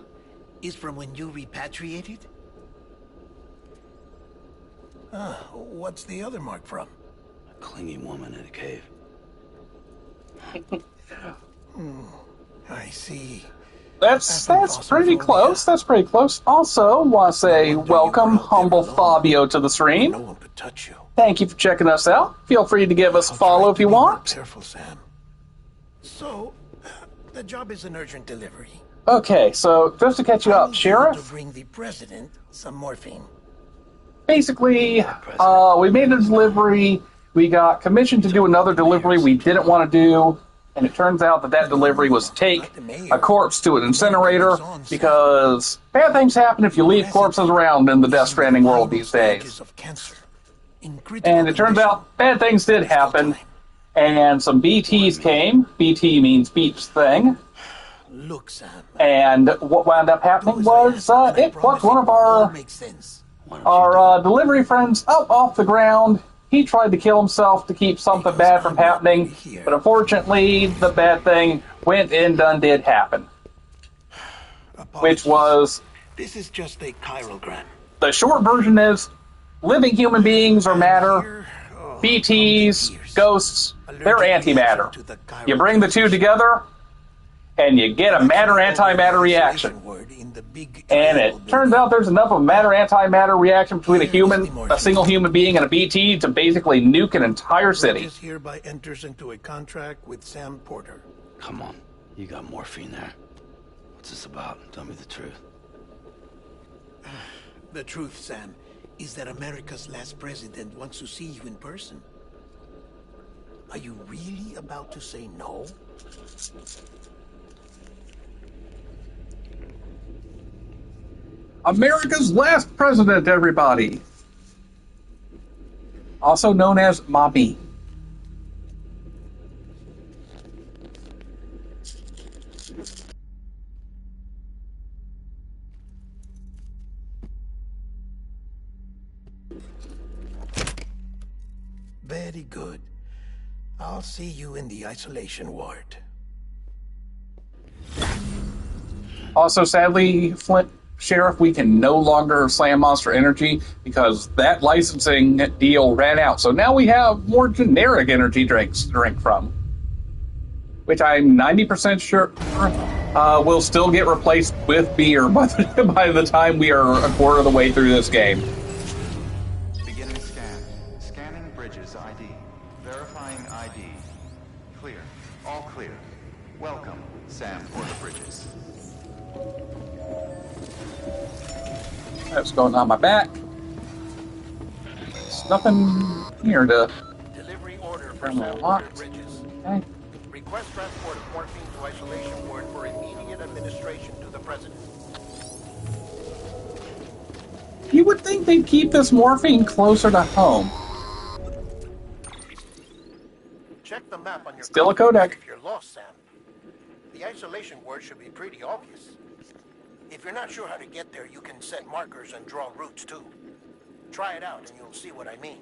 Speaker 9: is from when you repatriated? What's the other mark from?
Speaker 2: A clingy woman in a cave.
Speaker 9: I see.
Speaker 1: That's pretty close. That's pretty close. Also, want to say welcome, humble Fabio, to the stream.
Speaker 9: No one could touch you.
Speaker 1: Thank you for checking us out. Feel free to give us a follow if you want.
Speaker 9: Careful, Sam. So, the job is an urgent delivery.
Speaker 1: Okay, so just to catch you up,
Speaker 9: To
Speaker 1: Sheriff,
Speaker 9: bring the president some morphine.
Speaker 1: basically, we made a delivery. We got commissioned to do another delivery we didn't want to do, and it turns out that delivery was take a corpse to an incinerator, because bad things happen if you leave corpses around in the Death Stranding world these days. And it turns out bad things did happen, and some BTs came. BT means beeps thing.
Speaker 9: Look, Sam.
Speaker 1: And what wound up happening was it plucked one of our Our delivery friend's up off the ground. He tried to kill himself to keep something bad from happening, but unfortunately, the bad thing went and done did happen. Which was...
Speaker 9: This is just a chirogram.
Speaker 1: The short version is, living human beings are matter, BTs, ghosts, they're antimatter. You bring the two together, and you get a matter-antimatter reaction. And it turns out there's enough of a matter-antimatter reaction between a single human being, and a BT to basically nuke an entire city.
Speaker 9: Hereby enters into a contract with Sam Porter.
Speaker 2: Come on, you got morphine there. What's this about? Tell me the truth.
Speaker 9: The truth, Sam, is that America's last president wants to see you in person. Are you really about to say no?
Speaker 1: America's last president, everybody. Also known as Mommy.
Speaker 9: Very good. I'll see you in the isolation ward.
Speaker 1: Also, sadly, Flint Sheriff, we can no longer slam Monster Energy because that licensing deal ran out. So now we have more generic energy drinks to drink from, which I'm 90% sure will still get replaced with beer by the time we are a quarter of the way through this game.
Speaker 10: Beginning scan. Scanning Bridges ID. Verifying ID. Clear. All clear. Welcome, Sam Porter Bridges.
Speaker 1: That's going on my back. There's nothing here to...
Speaker 9: Delivery order for
Speaker 1: Turn that
Speaker 9: Sam
Speaker 1: locked.
Speaker 9: Porter Bridges.
Speaker 1: Okay.
Speaker 9: Request transport of morphine to isolation ward for immediate administration to the president.
Speaker 1: You would think they'd keep this morphine closer to home.
Speaker 9: Check the map on your
Speaker 1: Still a codec.
Speaker 9: if you're lost, Sam. The isolation word should be pretty obvious. If you're not sure how to get there, you can set markers and draw routes too. Try it out and you'll see what I mean.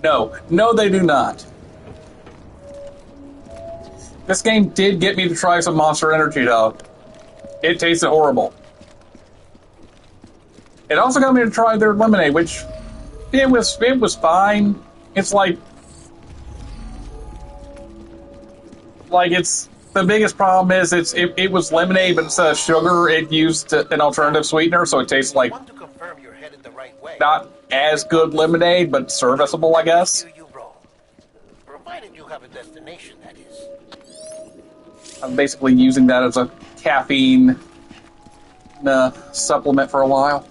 Speaker 1: No, they do not. This game did get me to try some Monster Energy, though. It tasted horrible. It also got me to try their lemonade, which it was fine. It's like it's the biggest problem is it was lemonade, but instead of sugar, it used an alternative sweetener, so it tastes like
Speaker 9: Want to confirm you're headed the right way.
Speaker 1: not as good lemonade, but serviceable, I guess.
Speaker 9: Here you roll. Provided you have a destination, that is.
Speaker 1: I'm basically using that as a caffeine supplement for a while.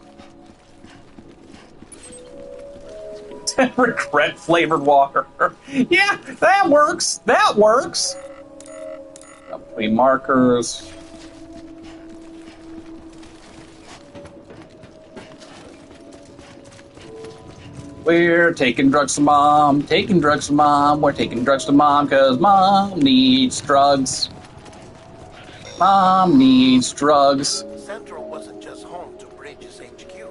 Speaker 1: Regret flavored water. Yeah, that works. That works. Between markers. We're taking drugs to mom. Taking drugs to mom. We're taking drugs to mom because mom needs drugs. Mom needs drugs.
Speaker 9: Central wasn't just home to Bridges HQ.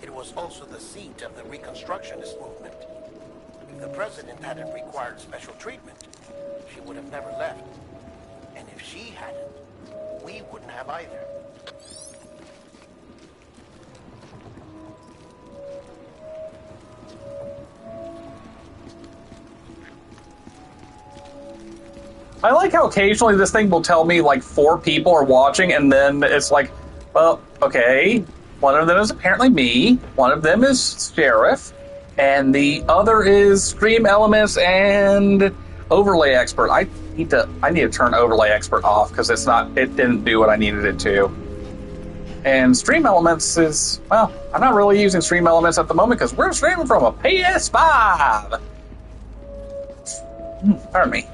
Speaker 9: It was also the seat of the Reconstructionist movement. If the president hadn't required special treatment, she would have never left. And if she hadn't, we wouldn't have either.
Speaker 1: I like how occasionally this thing will tell me like 4 people are watching, and then it's like, well, okay, one of them is apparently me, one of them is Sheriff, and the other is Stream Elements and Overlay Expert. I need to turn Overlay Expert off because it didn't do what I needed it to. And Stream Elements is, well, I'm not really using Stream Elements at the moment because we're streaming from a PS5. Pardon me.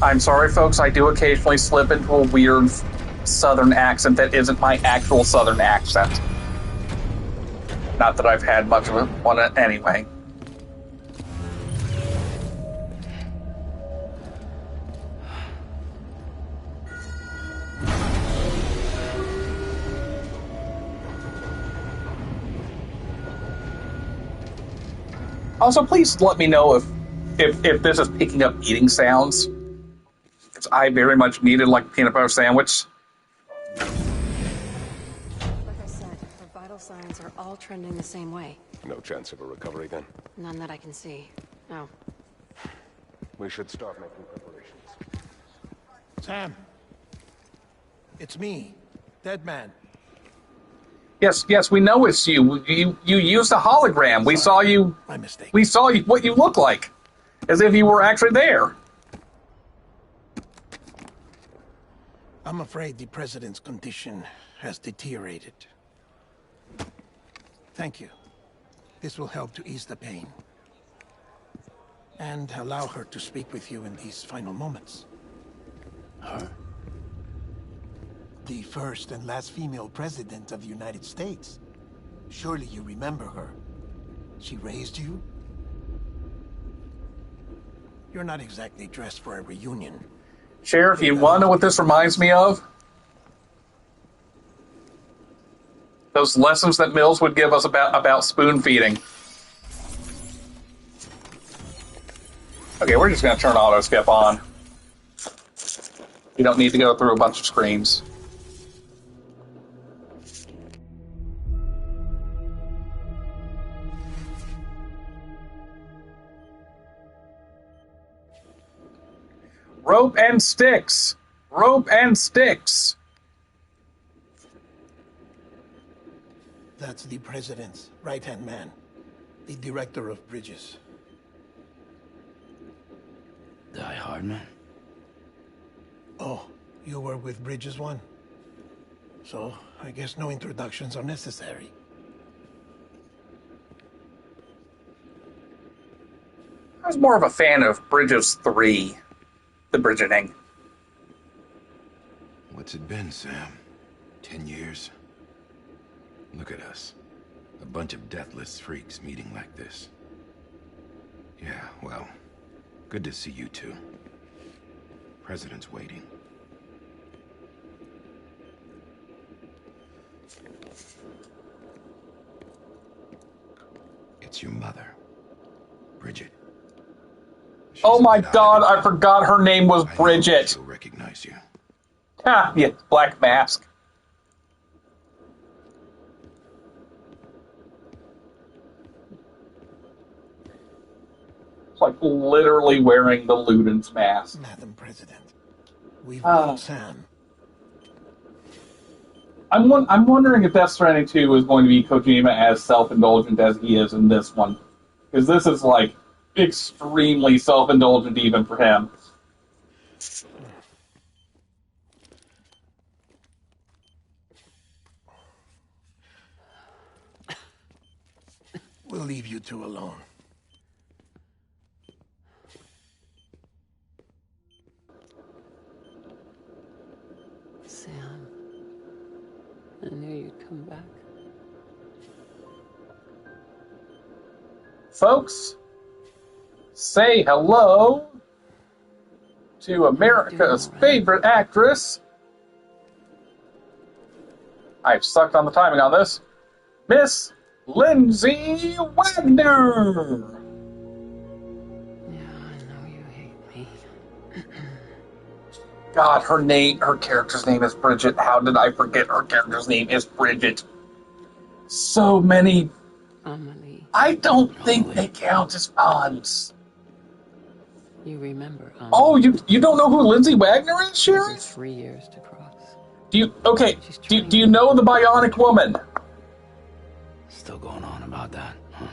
Speaker 1: I'm sorry, folks, I do occasionally slip into a weird southern accent that isn't my actual southern accent. Not that I've had much of one anyway. Also, please let me know if this is picking up eating sounds. Because I very much needed like a peanut butter sandwich.
Speaker 11: Like I said, her vital signs are all trending the same way.
Speaker 12: No chance of a recovery then?
Speaker 11: None that I can see. No.
Speaker 12: We should start making preparations.
Speaker 9: Sam. It's me. Dead man.
Speaker 1: Yes, we know it's you. You used a hologram. We saw you.
Speaker 9: My mistake.
Speaker 1: We saw you, what you look like, as if you were actually there.
Speaker 9: I'm afraid the president's condition has deteriorated. Thank you. This will help to ease the pain. And allow her to speak with you in these final moments.
Speaker 2: Her?
Speaker 9: The first and last female president of the United States. Surely you remember her. She raised you. You're not exactly dressed for a reunion.
Speaker 1: Sheriff, you want to know what this reminds me of? Those lessons that Mills would give us about spoon feeding. Okay, we're just going to turn auto skip on. You don't need to go through a bunch of screens. Rope and sticks. Rope and sticks.
Speaker 9: That's the president's right-hand man. The director of bridges.
Speaker 2: Die Hardman?
Speaker 9: Oh, you were with Bridges 1? So, I guess no introductions are necessary.
Speaker 1: I was more of a fan of Bridges 3. The Bridgeting.
Speaker 13: What's it been, Sam? 10 years? Look at us. A bunch of deathless freaks meeting like this. Yeah, well, good to see you two. President's waiting. It's your mother, Bridget.
Speaker 1: Oh my God, I forgot her name was Bridget.
Speaker 13: She'll recognize you.
Speaker 1: Ah, yeah, Black Mask. It's like literally wearing the Luden's mask.
Speaker 9: Madam President, we've got Sam.
Speaker 1: I'm wondering if Death Stranding 2 is going to be Kojima as self-indulgent as he is in this one. Because this is like extremely self-indulgent even for him.
Speaker 9: We'll leave you two alone.
Speaker 11: Sam, I knew you'd come back.
Speaker 1: Folks, say hello to America's favorite actress. I've sucked on the timing on this. Miss Lindsay Wagner.
Speaker 11: Yeah, I know you hate me.
Speaker 1: God, her character's name is Bridget. How did I forget her character's name is Bridget? So many.
Speaker 11: Amelie.
Speaker 1: I don't think they count as puns.
Speaker 11: You remember Amelie.
Speaker 1: Oh, you don't know who Lindsay Wagner is, Sheriff?
Speaker 11: 3 years to cross.
Speaker 1: Do you know the Bionic Woman?
Speaker 2: Still going on about that, huh?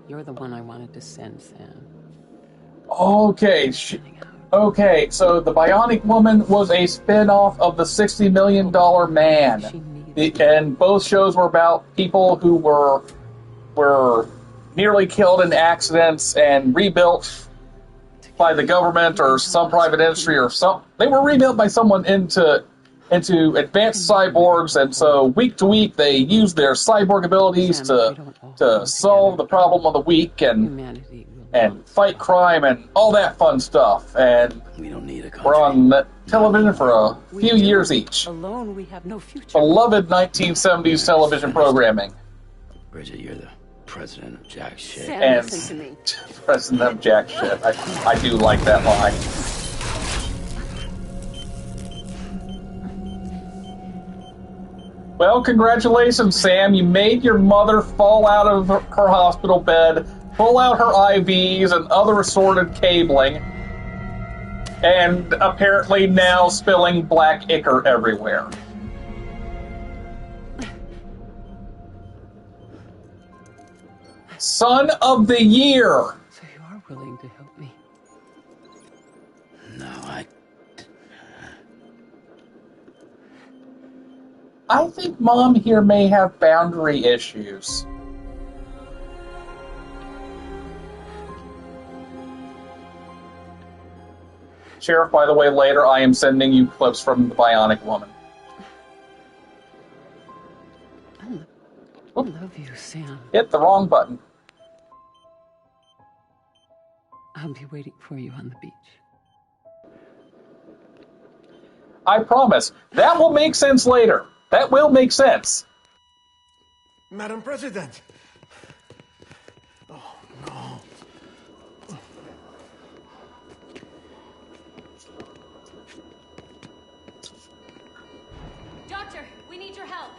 Speaker 11: You're the one I wanted to send, Sam.
Speaker 1: Okay, okay, so the Bionic Woman was a spin-off of the $60 Million Man. And both shows were about people who were nearly killed in accidents and rebuilt by the government or some private industry or some. They were rebuilt by someone into advanced cyborgs, and so week to week they use their cyborg abilities to solve the problem of the week and fight crime and all that fun stuff. And
Speaker 2: we don't need a country.
Speaker 1: We're on television for a few years each.
Speaker 11: Alone, we have no future.
Speaker 1: Beloved 1970s television programming.
Speaker 2: Bridget, you're the president of jack shit.
Speaker 11: Sam,
Speaker 1: And
Speaker 11: listen to me.
Speaker 1: president of jack shit. I do like that line. Well, congratulations, Sam. You made your mother fall out of her hospital bed, pull out her IVs and other assorted cabling, and apparently now spilling black ichor everywhere. Son of the Year!
Speaker 11: So you are willing to help me?
Speaker 2: No,
Speaker 1: I think Mom here may have boundary issues. Sheriff, by the way, later I am sending you clips from the Bionic Woman.
Speaker 11: I love you, Sam.
Speaker 1: Hit the wrong button.
Speaker 11: I'll be waiting for you on the beach.
Speaker 1: I promise. That will make sense later. That will make sense.
Speaker 9: Madam President! Oh, no.
Speaker 14: Doctor, we need your help.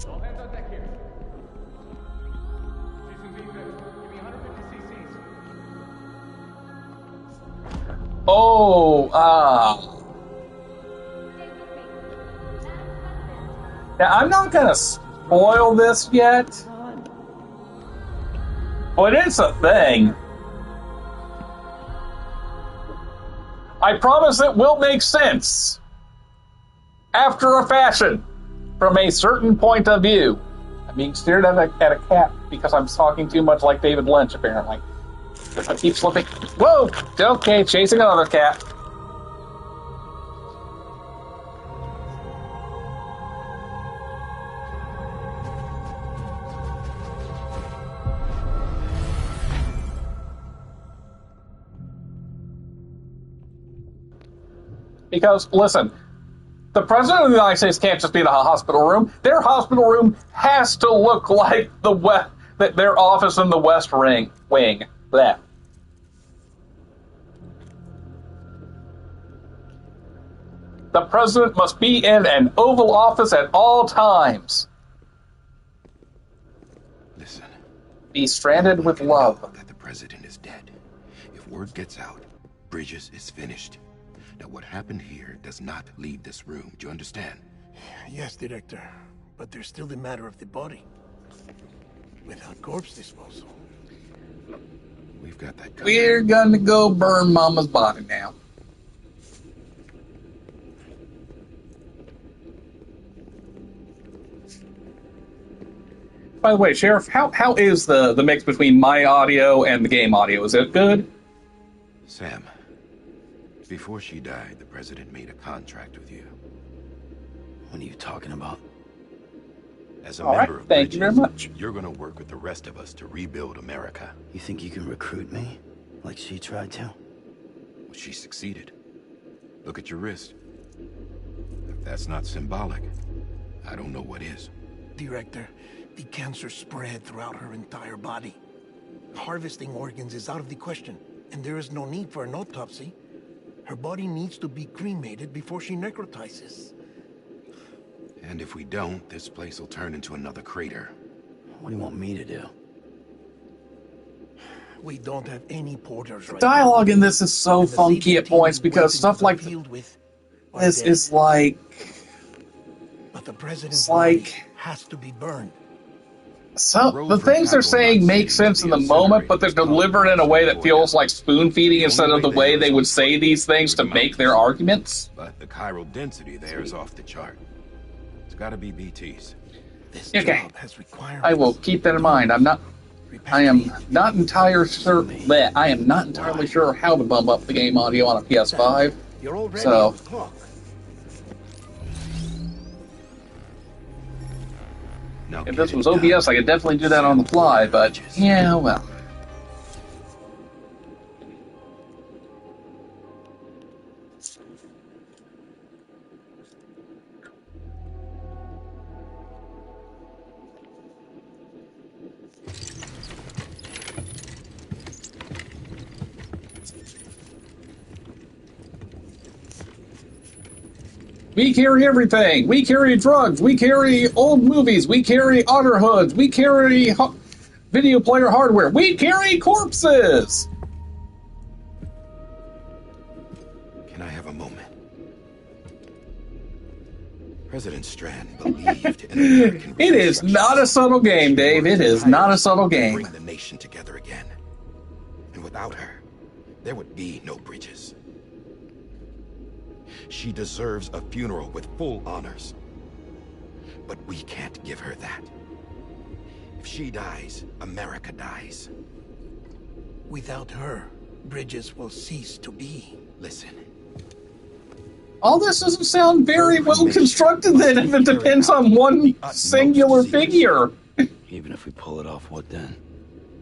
Speaker 15: All hands on deck here. Season B good. Give me 150 cc's.
Speaker 1: Oh, Now, I'm not going to spoil this yet, but it's a thing. I promise it will make sense. After a fashion. From a certain point of view. I'm being stared at a cat because I'm talking too much like David Lynch, apparently. I keep slipping. Whoa! Okay, chasing another cat. Because, listen, the President of the United States can't just be in a hospital room. Their hospital room has to look like their office in the West Wing. Blech. The President must be in an Oval Office at all times.
Speaker 13: Listen.
Speaker 1: Be stranded with love.
Speaker 13: That the President is dead. If word gets out, Bridges is finished. Now, what happened here does not leave this room. Do you understand?
Speaker 9: Yes, Director. But there's still the matter of the body. Without corpse disposal.
Speaker 13: We've got that covered.
Speaker 1: We're gonna go burn Mama's body now. By the way, Sheriff, how is the mix between my audio and the game audio? Is it good?
Speaker 13: Sam, before she died, the President made a contract with you.
Speaker 2: What are you talking about?
Speaker 13: As a
Speaker 1: All
Speaker 13: member
Speaker 1: right,
Speaker 13: of
Speaker 1: thank
Speaker 13: Bridges,
Speaker 1: you very much.
Speaker 13: You're going to work with the rest of us to rebuild America.
Speaker 2: You think you can recruit me? Like she tried to?
Speaker 13: Well, she succeeded. Look at your wrist. If that's not symbolic, I don't know what is.
Speaker 9: Director, the cancer spread throughout her entire body. Harvesting organs is out of the question, and there is no need for an autopsy. Her body needs to be cremated before she necrotizes.
Speaker 13: And if we don't, this place will turn into another crater.
Speaker 2: What do you want me to do?
Speaker 9: We don't have any porters right
Speaker 1: Dialogue
Speaker 9: now.
Speaker 1: in this is so funky at points because stuff like this is like...
Speaker 9: But the President's
Speaker 1: It's like...
Speaker 9: body has to be burned.
Speaker 1: So, the things they're saying make sense in the moment, but they're delivered in a way that feels like spoon-feeding instead of the way they would say these things to make their arguments.
Speaker 13: But the chiral density there is off the chart. It's got to be BTs.
Speaker 1: Okay, I will keep that in mind. I am not entirely sure that I am not entirely sure how to bump up the game audio on a PS5. So, if this was OBS, I could definitely do that on the fly. But yeah, well. We carry everything. We carry drugs. We carry old movies. We carry otter hoods. We carry video player hardware. We carry corpses.
Speaker 13: Can I have a moment? President Strand believed in American
Speaker 1: It is not a subtle game, Dave. It is not a subtle game.
Speaker 13: Bring the nation together again. And without her, there would be no bridges. She deserves a funeral with full honors. But we can't give her that. If she dies, America dies.
Speaker 9: Without her, bridges will cease to be.
Speaker 13: Listen.
Speaker 1: All this doesn't sound very well constructed then if it depends on one singular figure.
Speaker 2: Even if we pull it off, what then?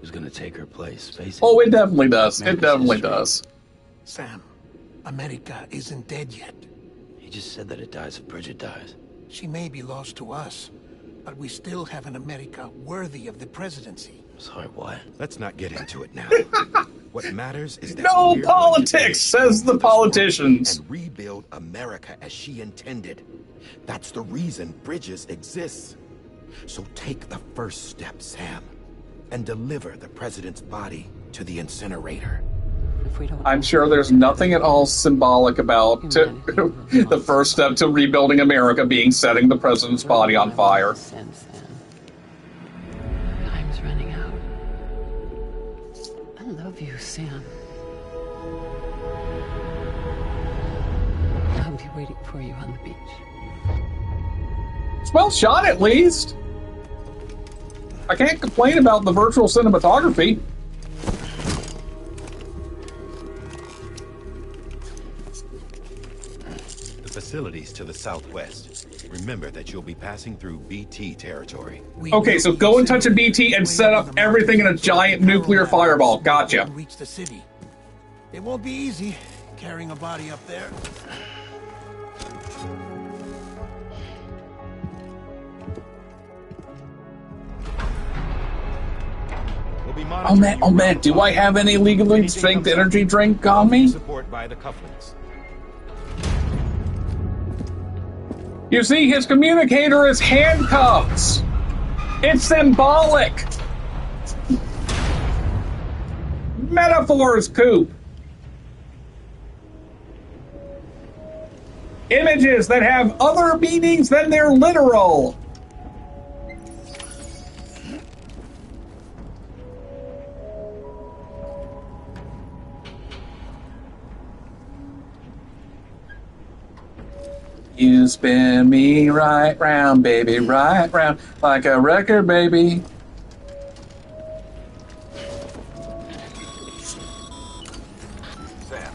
Speaker 2: Who's gonna take her place? Face it.
Speaker 1: Oh, it definitely does. It definitely does.
Speaker 9: Sam, America isn't dead yet.
Speaker 2: He just said that it dies if Bridget dies.
Speaker 9: She may be lost to us, but we still have an America worthy of the presidency.
Speaker 2: Sorry, what?
Speaker 13: Let's not get into it now. What matters is that
Speaker 1: no
Speaker 13: we're
Speaker 1: politics, says the politicians.
Speaker 13: And rebuild America as she intended. That's the reason Bridges exists. So take the first step, Sam, and deliver the president's body to the incinerator.
Speaker 1: I'm sure there's nothing at all symbolic about the first step to rebuilding America being setting the president's body on fire.
Speaker 14: Time's running out. I love you, Sam. I'll be waiting for you on the beach.
Speaker 1: It's well shot, at least. I can't complain about the virtual cinematography.
Speaker 13: Facilities to the southwest. Remember that you'll be passing through BT territory.
Speaker 1: Okay, so go and touch a BT and set up everything in a giant nuclear fireball. Gotcha.
Speaker 9: Reach the city. It won't be easy carrying a body up there.
Speaker 1: Oh man, do I have any legally strength energy drink on me?
Speaker 13: Support by the cufflinks.
Speaker 1: You see, his communicator is handcuffs. It's symbolic. Metaphors, Coop. Images that have other meanings than they're literal. You spin me right round, baby, right round, like a record, baby.
Speaker 16: Sam,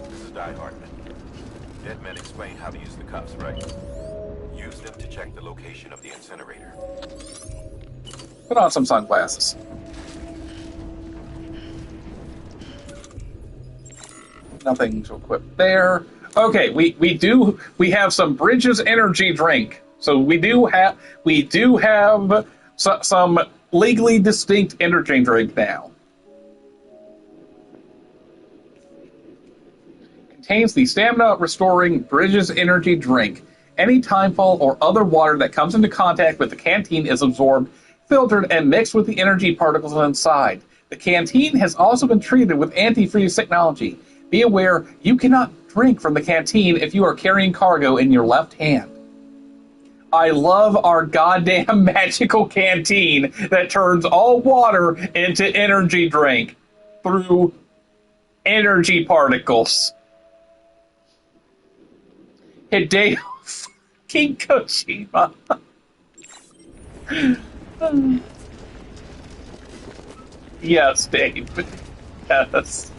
Speaker 16: this is Die Hartman. Dead men explain how to use the cuffs, right? Use them to check the location of the incinerator.
Speaker 1: Put on some sunglasses. Nothing to equip there. Okay, we have some Bridges energy drink. So we do have some legally distinct energy drink now. Contains the stamina restoring Bridges energy drink. Any timefall or other water that comes into contact with the canteen is absorbed, filtered, and mixed with the energy particles inside. The canteen has also been treated with antifreeze technology. Be aware, you cannot drink from the canteen if you are carrying cargo in your left hand. I love our goddamn magical canteen that turns all water into energy drink through energy particles. Hideo fucking Kojima. Yes, Dave. Yes.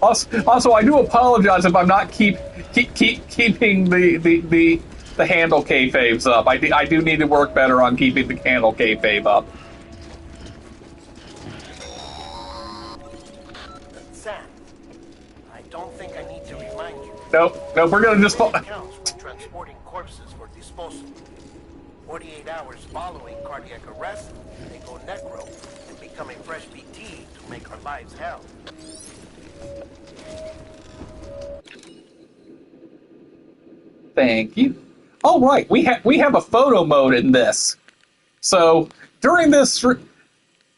Speaker 1: Also, I do apologize if I'm not keeping the handle kayfaves up. I do need to work better on keeping the handle kayfabe up.
Speaker 9: Sam, I don't think I need to remind you.
Speaker 1: Nope, we're gonna just...
Speaker 9: Counts for transporting corpses for disposal. 48 hours following cardiac arrest, they go necro and become a fresh BT to make our lives hell.
Speaker 1: Thank you. Oh, right. We have a photo mode in this. So during this,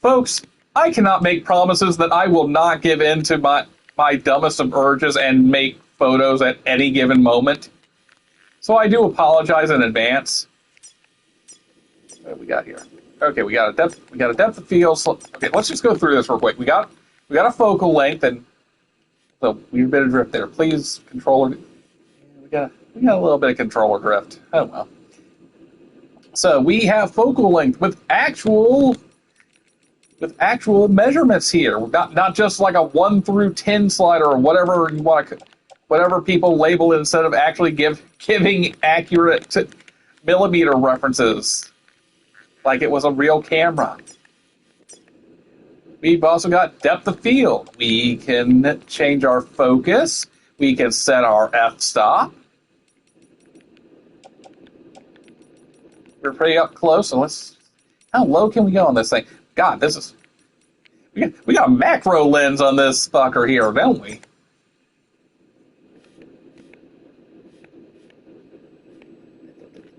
Speaker 1: folks, I cannot make promises that I will not give in to my dumbest of urges and make photos at any given moment. So I do apologize in advance. What do we got here? Okay, we got a depth of field. So, okay, let's just go through this real quick. We got a focal length and the weird bit of drift there. Please, controller. We got a little bit of controller drift. Oh well. So we have focal length with actual measurements here. Not just like a 1 through 10 slider or whatever you want to, whatever people label it instead of actually giving accurate millimeter references like it was a real camera. We've also got depth of field. We can change our focus. We can set our f-stop. We're pretty up close, and how low can we go on this thing? God, this is... We got a macro lens on this fucker here, don't we?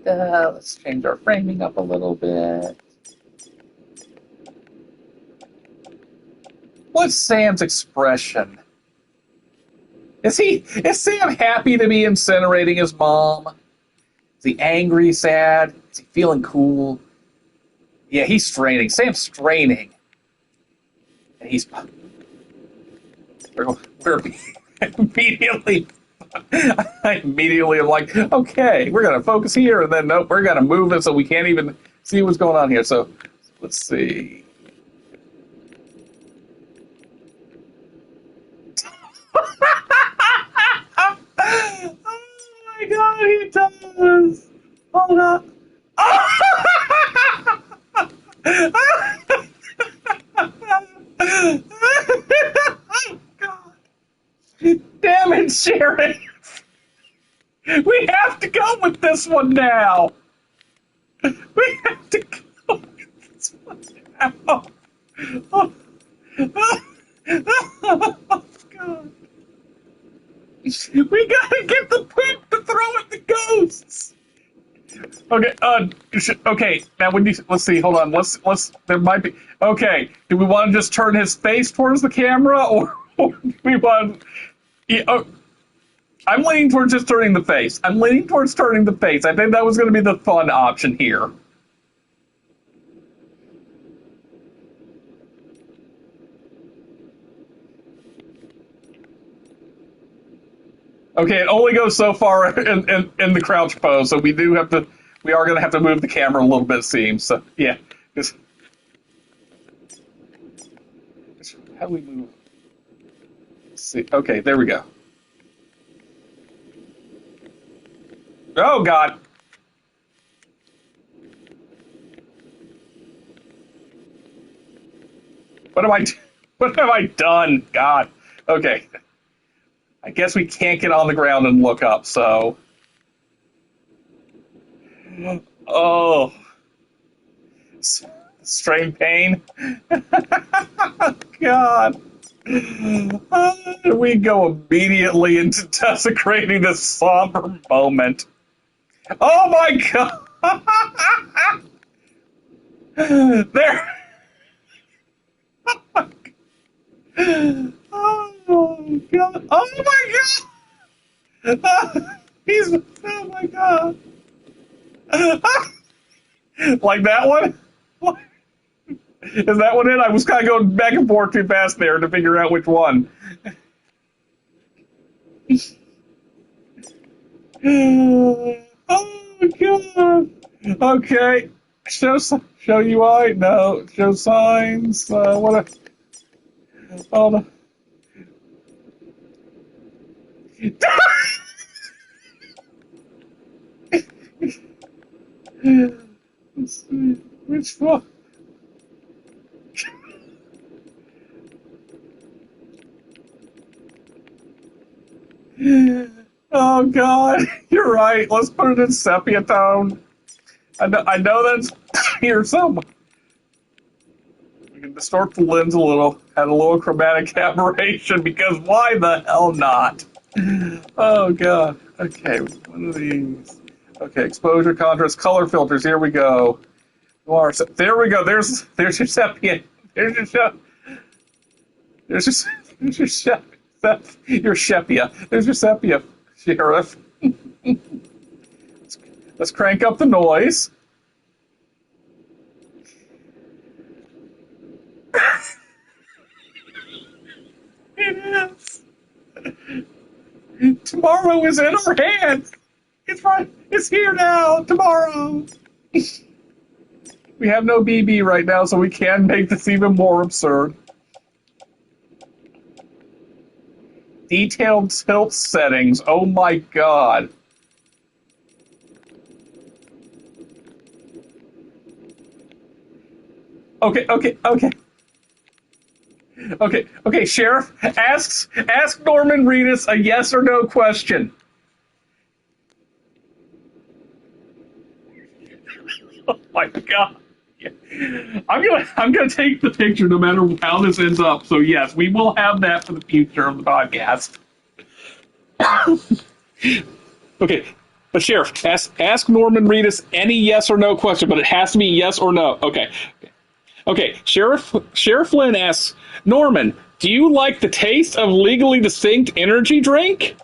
Speaker 1: Let's change our framing up a little bit. What's Sam's expression? Is Sam happy to be incinerating his mom? Is he angry, sad? Is he feeling cool? Yeah, he's straining. Sam's straining. And we're immediately... I immediately am like, okay, we're going to focus here, and then nope, we're going to move it so we can't even see what's going on here. So, let's see. Oh my god, he does! Hold up. Oh god. Damn it, Sharon! We have to go with this one now! We have to go with this one now! Oh, oh god. We gotta get the poop to throw at the ghosts! Okay, okay, now let's see, hold on, there might be, okay, do we want to just turn his face towards the camera, or do we want, I'm leaning towards just turning the face. I think that was going to be the fun option here. Okay, it only goes so far in the crouch pose, so we are going to have to move the camera a little bit, it seems. So, yeah. How do we move? Let's see. Okay, there we go. Oh, God. What have I done? God. Okay. I guess we can't get on the ground and look up, so... Oh. Strain pain? God. We go immediately into desecrating this somber moment. Oh my god! There! Oh god! Oh my god! Oh my god! Like that one? Is that one it? I was kind of going back and forth too fast there to figure out which one. Oh god! Okay, show UI. No, show signs. What? Hold on. Let's see which one. Oh god, you're right. Let's put it in sepia tone. I know that's here somewhere. We can distort the lens a little, add a little chromatic aberration, because why the hell not? Oh god. Okay, one of these. Okay, exposure, contrast, color filters. Here we go. There we go. There's your sepia. There's your shep. There's your shep. Your sepia. There's your sepia, Sheriff. Let's crank up the noise. It is. Tomorrow is in our hands. It's right. It's here now. Tomorrow. We have no BB right now, so we can make this even more absurd. Detailed tilt settings. Oh my god. Okay, Sheriff, ask Norman Reedus a yes or no question. Oh my god. Yeah. I'm gonna take the picture no matter how this ends up. So yes, we will have that for the future of the podcast. Okay, but Sheriff, ask Norman Reedus any yes or no question, but it has to be yes or no. Okay. Sheriff Flynn asks, Norman, do you like the taste of legally distinct energy drink?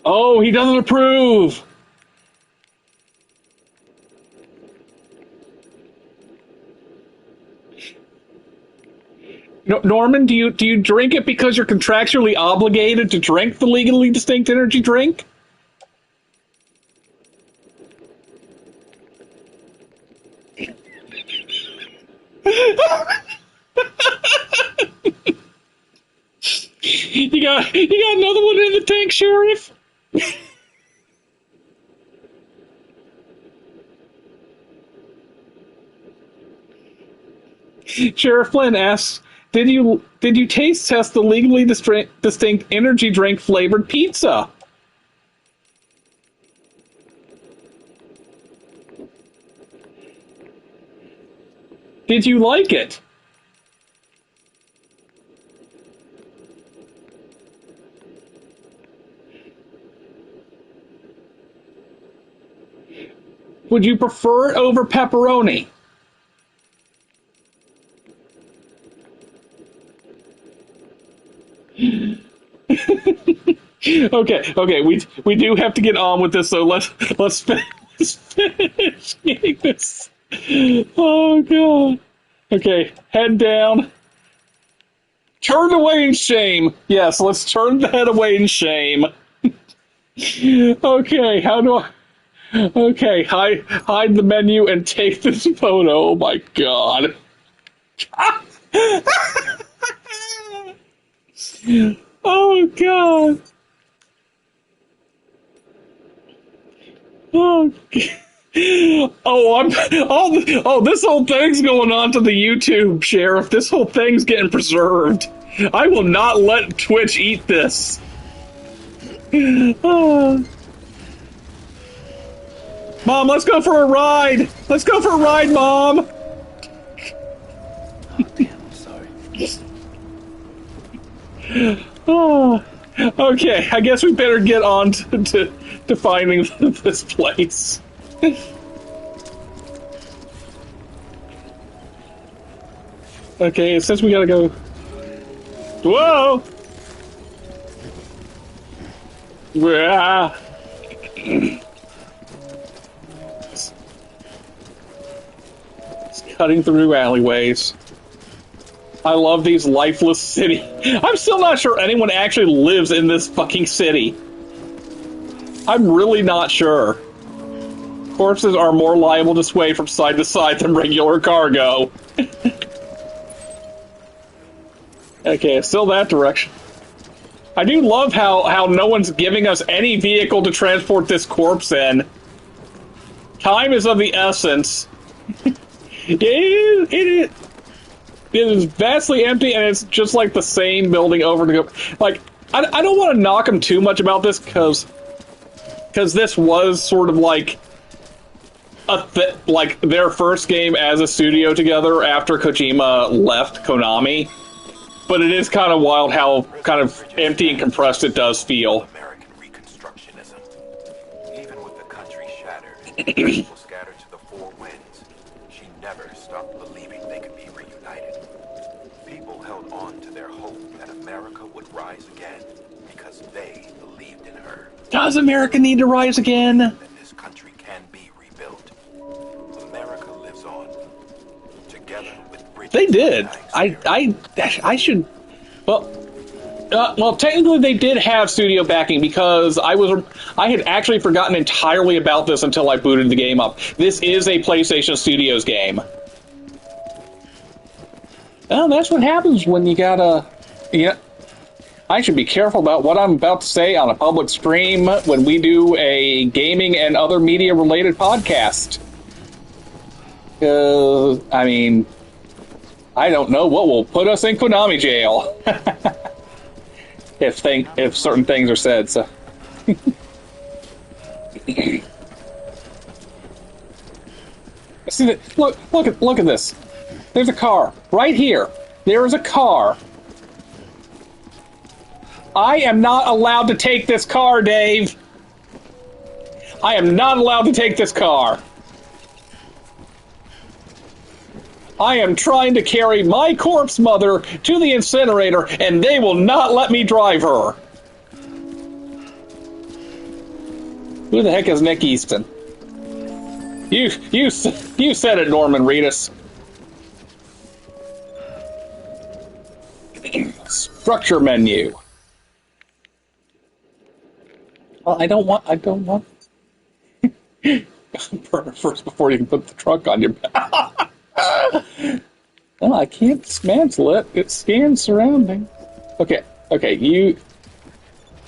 Speaker 1: Oh, he doesn't approve. No, Norman, do you drink it because you're contractually obligated to drink the legally distinct energy drink? You got another one in the tank, Sheriff? Sheriff Flynn asks, did you taste test the legally distinct energy drink flavored pizza? Did you like it? Would you prefer it over pepperoni? Okay, we do have to get on with this, so let's finish getting this. Oh god. Okay, head down. Turn away in shame. Yes, let's turn the head away in shame. Okay, how do I... Okay, hide the menu and take this photo. Oh my god. Oh god. Oh, this whole thing's going on to the YouTube, Sheriff. This whole thing's getting preserved. I will not let Twitch eat this. Oh. Mom, let's go for a ride. Let's go for a ride, Mom.
Speaker 9: Oh, damn, I'm sorry.
Speaker 1: Oh, okay, I guess we better get on to finding this place. Okay, it says we gotta go. Whoa! It's cutting through alleyways. I love these lifeless city. I'm still not sure anyone actually lives in this fucking city. I'm really not sure. Corpses are more liable to sway from side to side than regular cargo. Okay, still that direction. I do love how no one's giving us any vehicle to transport this corpse in. Time is of the essence. It is vastly empty, and it's just like the same building over and over. Like, I don't want to knock them too much about this, because this was sort of like like their first game as a studio together after Kojima left Konami. But it is kind of wild how kind of empty and compressed it does feel.
Speaker 16: American Reconstructionism. Even with the country shattered, people scattered to the four winds, she never stopped believing they could be reunited. People held on to their hope that America would rise again because they believed in her.
Speaker 1: Does America need to rise again?
Speaker 16: That this country can be rebuilt. America lives on. Together with Bridget.
Speaker 1: They did. I should. Well, technically they did have studio backing because I had actually forgotten entirely about this until I booted the game up. This is a PlayStation Studios game. Well, that's what happens when you gotta. Yeah. I should be careful about what I'm about to say on a public stream when we do a gaming and other media-related podcast. I mean, I don't know what will put us in Konami jail if certain things are said. So, see that? Look at this. There's a car right here. There is a car. I am not allowed to take this car, Dave. I am not allowed to take this car. I am trying to carry my corpse mother to the incinerator, and they will not let me drive her. Who the heck is Nick Easton? You said it, Norman Reedus. Structure menu. Well, I don't want. Burn first before you can put the truck on your back. Well, I can't dismantle it. It scans surroundings. Okay, you...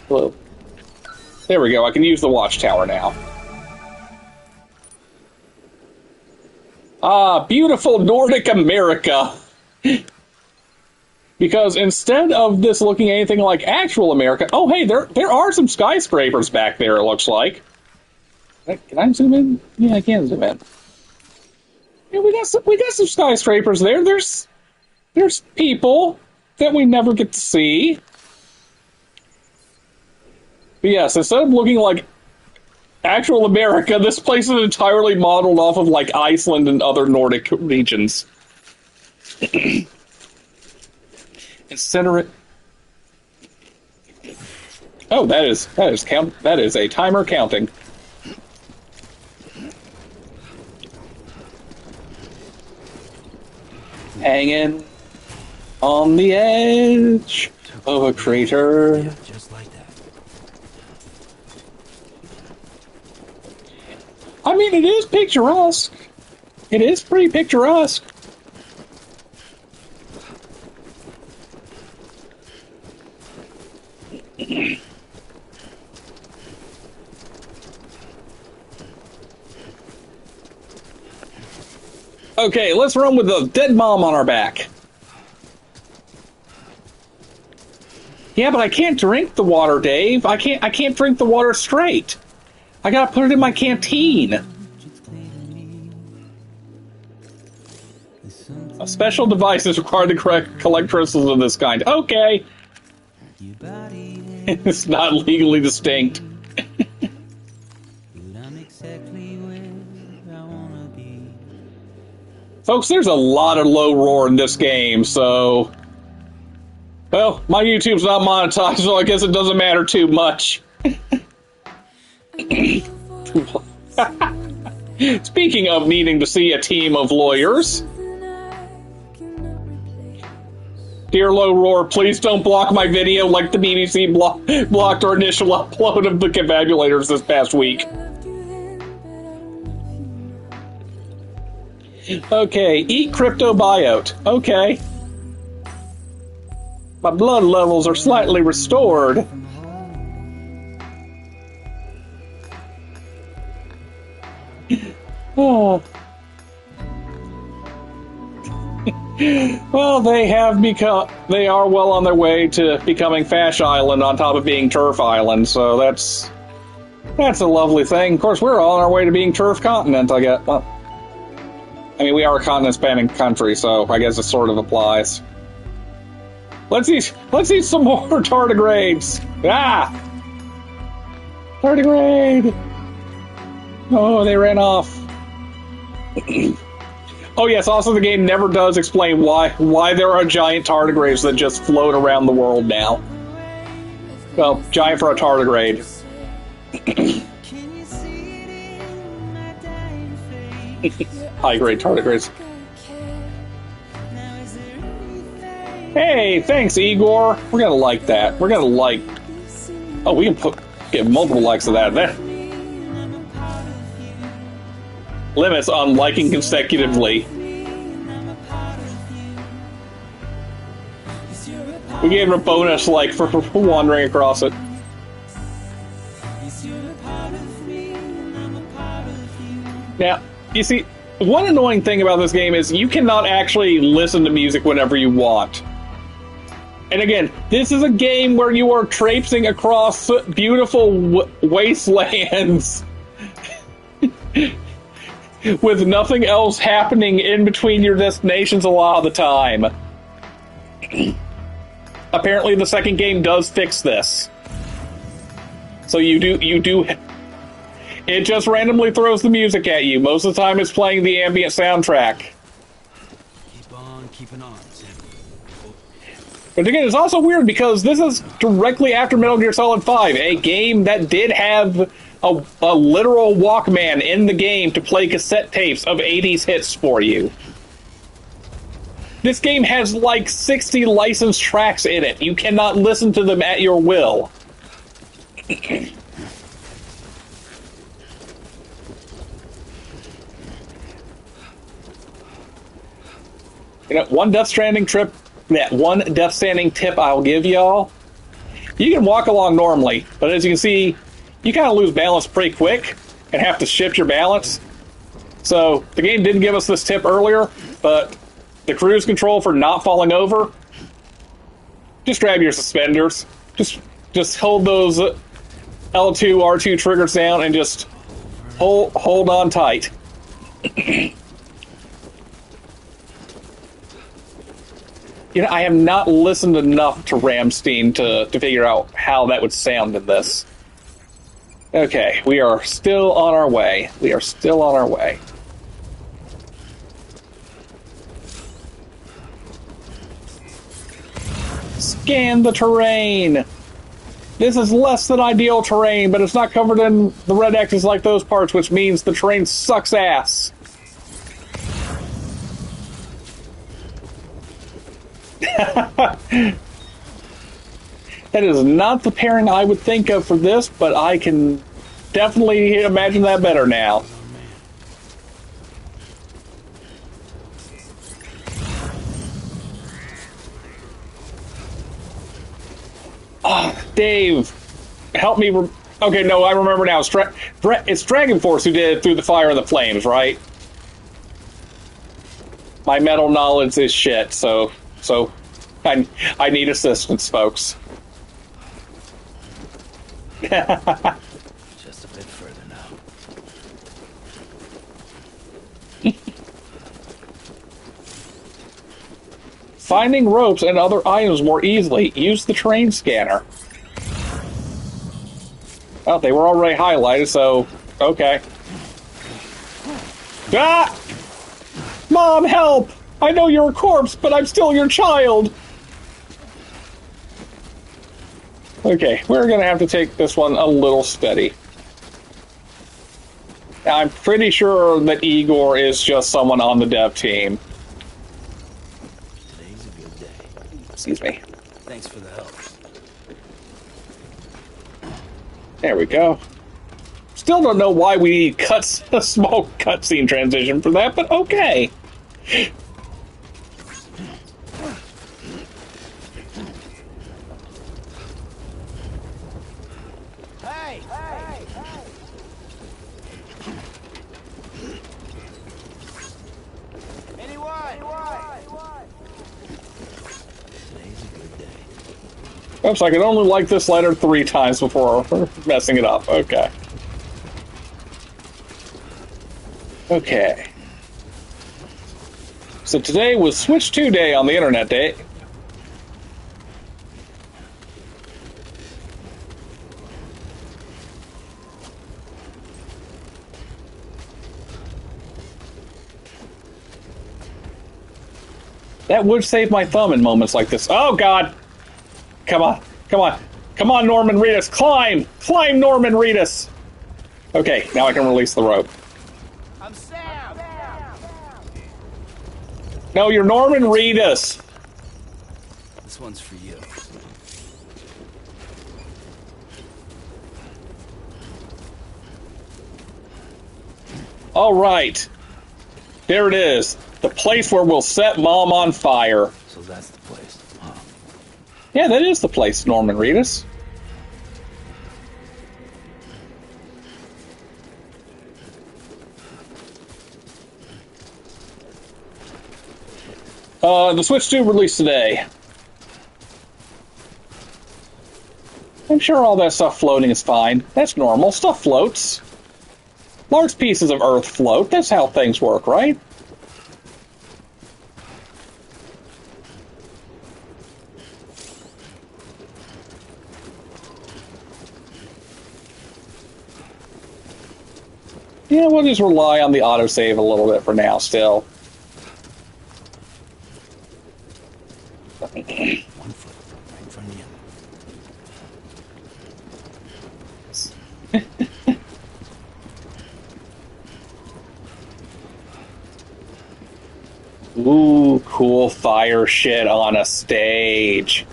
Speaker 1: Well, there we go. I can use the watchtower now. Ah, beautiful Nordic America. Because instead of this looking anything like actual America... Oh, hey, there are some skyscrapers back there, it looks like. Can I zoom in? Yeah, I can zoom in. Yeah, we got some skyscrapers there. There's people that we never get to see. But yes, instead of looking like actual America, this place is entirely modeled off of like Iceland and other Nordic regions. Incinerate. Oh, that is a timer counting. Hanging on the edge of a crater.
Speaker 2: Yeah, just like that.
Speaker 1: I mean, it is picturesque. It is pretty picturesque. Okay, let's run with the dead mom on our back. Yeah, but I can't drink the water, Dave. I can't drink the water straight. I gotta put it in my canteen. A special device is required to collect crystals of this kind. Okay. It's not legally distinct. Folks, there's a lot of low roar in this game, so... Well, my YouTube's not monetized, so I guess it doesn't matter too much. Speaking of needing to see a team of lawyers... Dear Low Roar, please don't block my video like the BBC blocked our initial upload of the Confabulators this past week. Okay, eat cryptobiote. Okay. My blood levels are slightly restored. Oh. Well, they are well on their way to becoming Fash Island on top of being Turf Island, so that's That's a lovely thing. Of course, we're all on our way to being turf continent, I guess. Well, I mean, we are a continent-spanning country, so I guess it sort of applies. Let's eat some more tardigrades. Ah! Tardigrade! Oh, they ran off. Oh yes, also the game never does explain why there are giant tardigrades that just float around the world now. Well, giant for a tardigrade. High-grade tardigrades. Hey, thanks, Igor. We're gonna like that. We're gonna like... Oh, we can get multiple likes of that. Limits on liking consecutively. We gave him a bonus like for wandering across it. Now, you see, one annoying thing about this game is you cannot actually listen to music whenever you want. And again, this is a game where you are traipsing across beautiful wastelands with nothing else happening in between your destinations a lot of the time. Apparently the second game does fix this. So you do it just randomly throws the music at you. Most of the time it's playing the ambient soundtrack.
Speaker 2: Keep on keeping on, Sam.
Speaker 1: But again, it's also weird because this is directly after Metal Gear Solid 5, a game that did have a literal Walkman in the game to play cassette tapes of 80s hits for you. This game has like 60 licensed tracks in it. You cannot listen to them at your will. You know, one Death Stranding tip I'll give y'all. You can walk along normally, but as you can see, you kind of lose balance pretty quick and have to shift your balance. So the game didn't give us this tip earlier, but the cruise control for not falling over, just grab your suspenders. Just hold those L2, R2 triggers down and just hold on tight. You know, I have not listened enough to Ramstein to figure out how that would sound in this. Okay, we are still on our way. We are still on our way. Scan the terrain! This is less than ideal terrain, but it's not covered in the red X's like those parts, which means the terrain sucks ass. That is not the pairing I would think of for this, but I can definitely imagine that better now. Dave, help me. Okay, no, I remember now. It's Dragon Force who did it Through the Fire and the Flames, right? My metal knowledge is shit, so I need assistance, folks.
Speaker 2: Just a bit further now.
Speaker 1: Finding ropes and other items more easily. Use the terrain scanner. Oh, they were already highlighted, so okay. Ah! Mom, help! I know you're a corpse, but I'm still your child! Okay, we're gonna have to take this one a little steady. I'm pretty sure that Igor is just someone on the dev team.
Speaker 2: Today's a good day.
Speaker 1: Excuse me.
Speaker 2: Thanks for the help.
Speaker 1: There we go. Still don't know why we need a small cutscene transition for that, but okay.
Speaker 9: Hey!
Speaker 2: Today's a good day.
Speaker 1: Oops, I can only like this letter 3 times before messing it up. Okay. Okay. So today was Switch 2 day on the internet day. That would save my thumb in moments like this. Oh, God! Come on. Come on. Come on, Norman Reedus. Climb! Climb, Norman Reedus! Okay, now I can release the rope.
Speaker 7: I'm Sam.
Speaker 1: No, you're Norman Reedus.
Speaker 2: This one's for you.
Speaker 1: All right. There it is. The place where we'll set Mom on fire.
Speaker 2: So that's the place, huh?
Speaker 1: Yeah, that is the place, Norman Reedus. The Switch 2 released today. I'm sure all that stuff floating is fine. That's normal. Stuff floats. Large pieces of Earth float. That's how things work, right? Yeah, we'll just rely on the autosave a little bit for now, still.
Speaker 2: One foot right in front of you.
Speaker 1: Ooh, cool fire shit on a stage.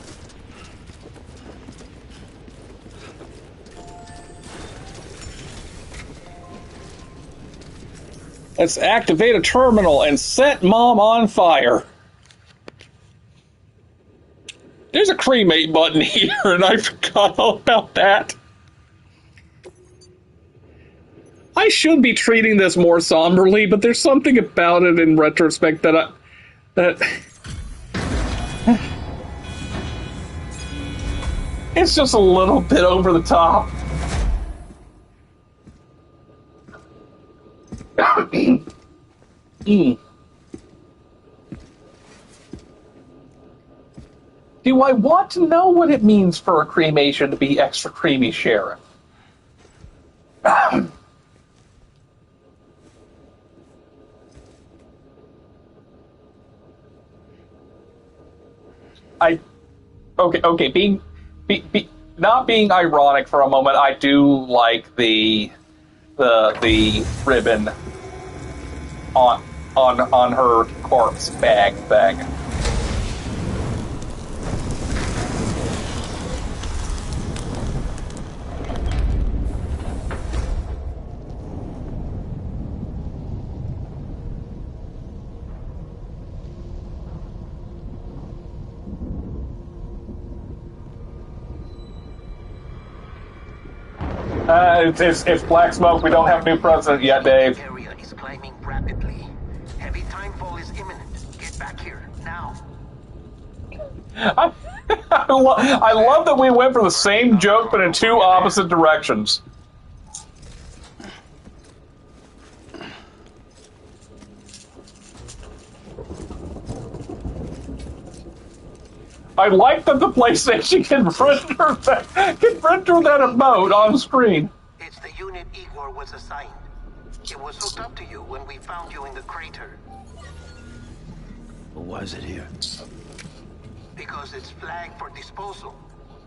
Speaker 1: Let's activate a terminal and set Mom on fire. There's a cremate button here, and I forgot all about that. I should be treating this more somberly, but there's something about it in retrospect that it's just a little bit over the top. Do I want to know what it means for a cremation to be extra creamy, Sheriff? Not being ironic for a moment, I do like the ribbon on her corpse bag thing. It's black smoke. We don't have a new president yet, Dave.
Speaker 9: Area is climbing rapidly. Heavy timefall is imminent. Get back here now.
Speaker 1: I love that we went for the same joke, but in two opposite directions. I like that the PlayStation can render that emote on screen.
Speaker 9: It's the unit Igor was assigned. It was hooked up to you when we found you in the crater.
Speaker 2: But why is it here?
Speaker 9: Because it's flagged for disposal.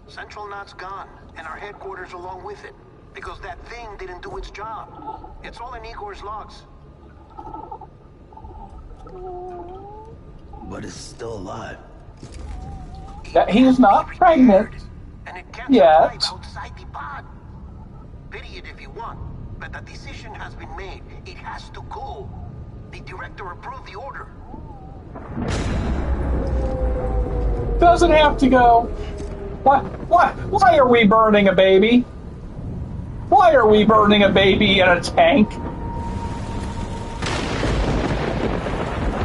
Speaker 9: Central Knot's gone, and our headquarters along with it. Because that thing didn't do its job. It's all in Igor's logs.
Speaker 2: But it's still alive.
Speaker 1: That he's not pregnant
Speaker 9: And it can't
Speaker 1: yet.
Speaker 9: survive outside the pod. Pity it if you want, but the decision has been made. It has to go. The director approved the order.
Speaker 1: Doesn't have to go. Why are we burning a baby? Why are we burning a baby in a tank?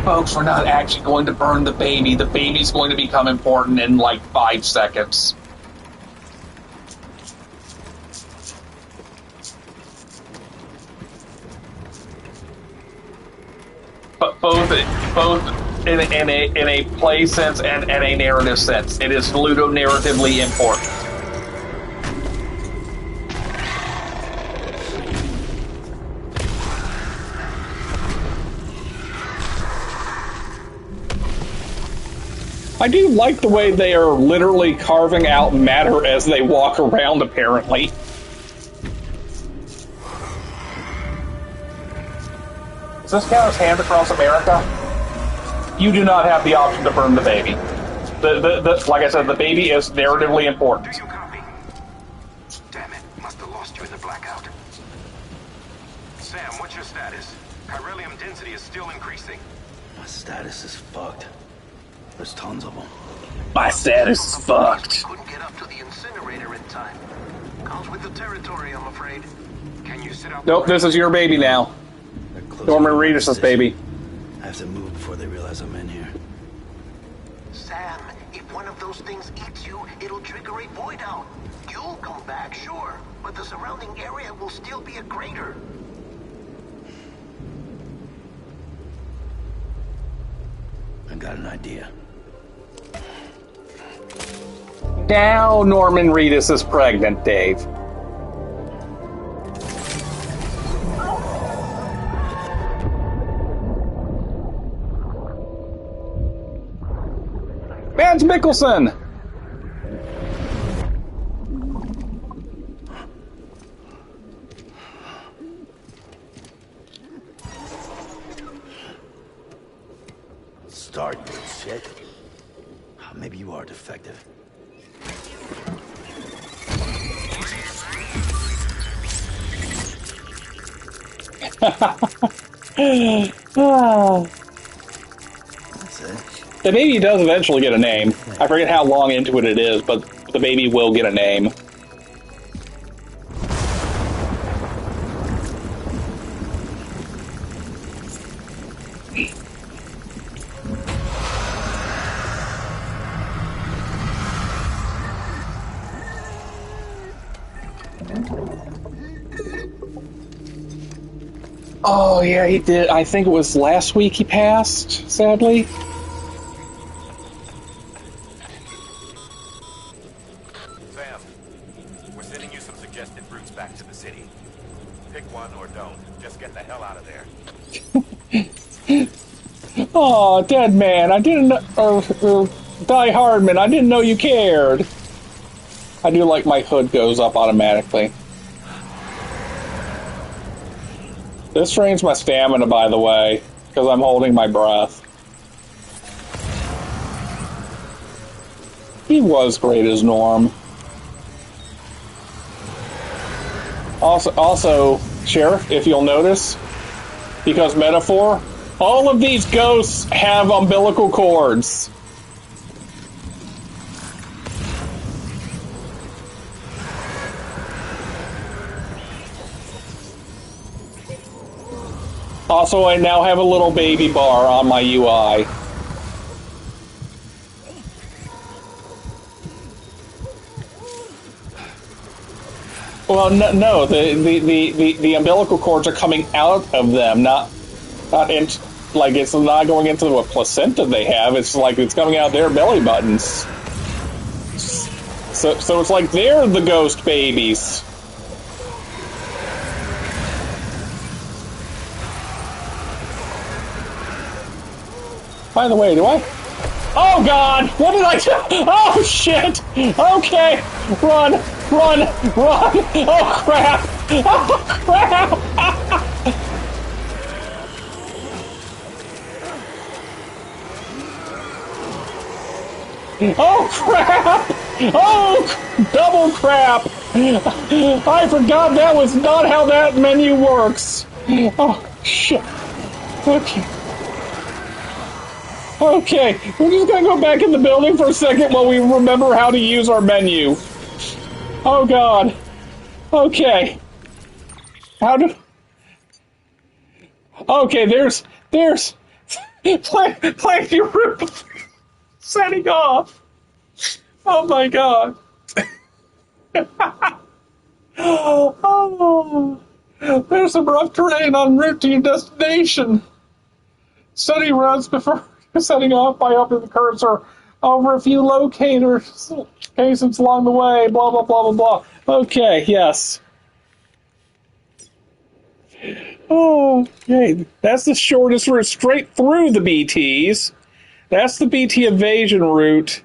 Speaker 1: Folks, we're not actually going to burn the baby. The baby's going to become important in like 5 seconds. both in a play sense and a narrative sense. It is ludonarratively important. I do like the way they are literally carving out matter as they walk around, apparently. Does this count as Hand Across America? You do not have the option to burn the baby. Like I said, the baby is narratively important.
Speaker 16: Do you copy? Damn it, must have lost you in the blackout. Sam, what's your status? Chiralium density is still increasing.
Speaker 2: My status is fucked. There's tons of them.
Speaker 1: My status is fucked.
Speaker 16: Couldn't get up to the incinerator in time. Comes with the territory, I'm afraid. Can you sit up?
Speaker 1: Nope, this is your baby now. Norman Reedus' baby.
Speaker 2: I have to move before they realize I'm in here.
Speaker 16: Sam, if one of those things eats you, it'll trigger a void out. You'll come back, sure, but the surrounding area will still be a crater.
Speaker 2: I got an idea.
Speaker 1: Now Norman Reedus is pregnant, Dave. Mads Mikkelsen!
Speaker 2: Start, you shit. Maybe you are defective. That's it.
Speaker 1: The baby does eventually get a name. I forget how long into it is, but the baby will get a name. Oh, yeah, he did. I think it was last week he passed, sadly.
Speaker 16: Sam, we're sending you some suggested routes back to the city. Pick one or don't. Just get the hell out of there.
Speaker 1: Oh, dead man, I didn't know... Die Hardman, I didn't know you cared. I do like my hood goes up automatically. This drains my stamina, by the way, because I'm holding my breath. He was great as Norm. Also, Sheriff, if you'll notice, because metaphor, all of these ghosts have umbilical cords. Also, I now have a little baby bar on my UI. Well, no, the umbilical cords are coming out of them, not in, like it's not going into what placenta they have. It's like it's coming out their belly buttons. So it's like they're the ghost babies. By the way, do I? Oh God! What did I do? Oh shit! Okay, run! Oh crap! Oh crap! Oh crap! Oh, double crap! I forgot that was not how that menu works. Oh shit! Okay. Okay, we're just gonna go back in the building for a second while we remember how to use our menu. Oh God. Okay. How do... Okay, there's... Play your roof. Setting off. Oh my God. Oh. There's some rough terrain en route to your destination. Study routes before setting off by opening the cursor over a few locators, locations along the way, blah, blah, blah, blah, blah. Okay, yes. Oh, okay. That's the shortest route straight through the BTs. That's the BT evasion route.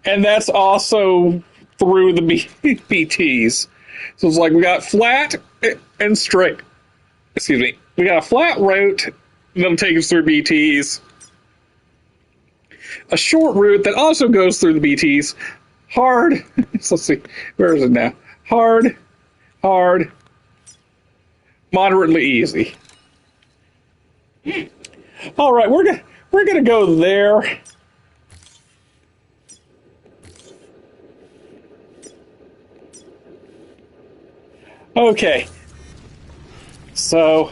Speaker 1: And that's also through the BTs. So it's like we got flat and straight. Excuse me. We got a flat route that'll take us through BTs. A short route that also goes through the BTs. Hard. So let's see. Where is it now? Hard. Hard. Moderately easy. All right, we're gonna go there. Okay. So,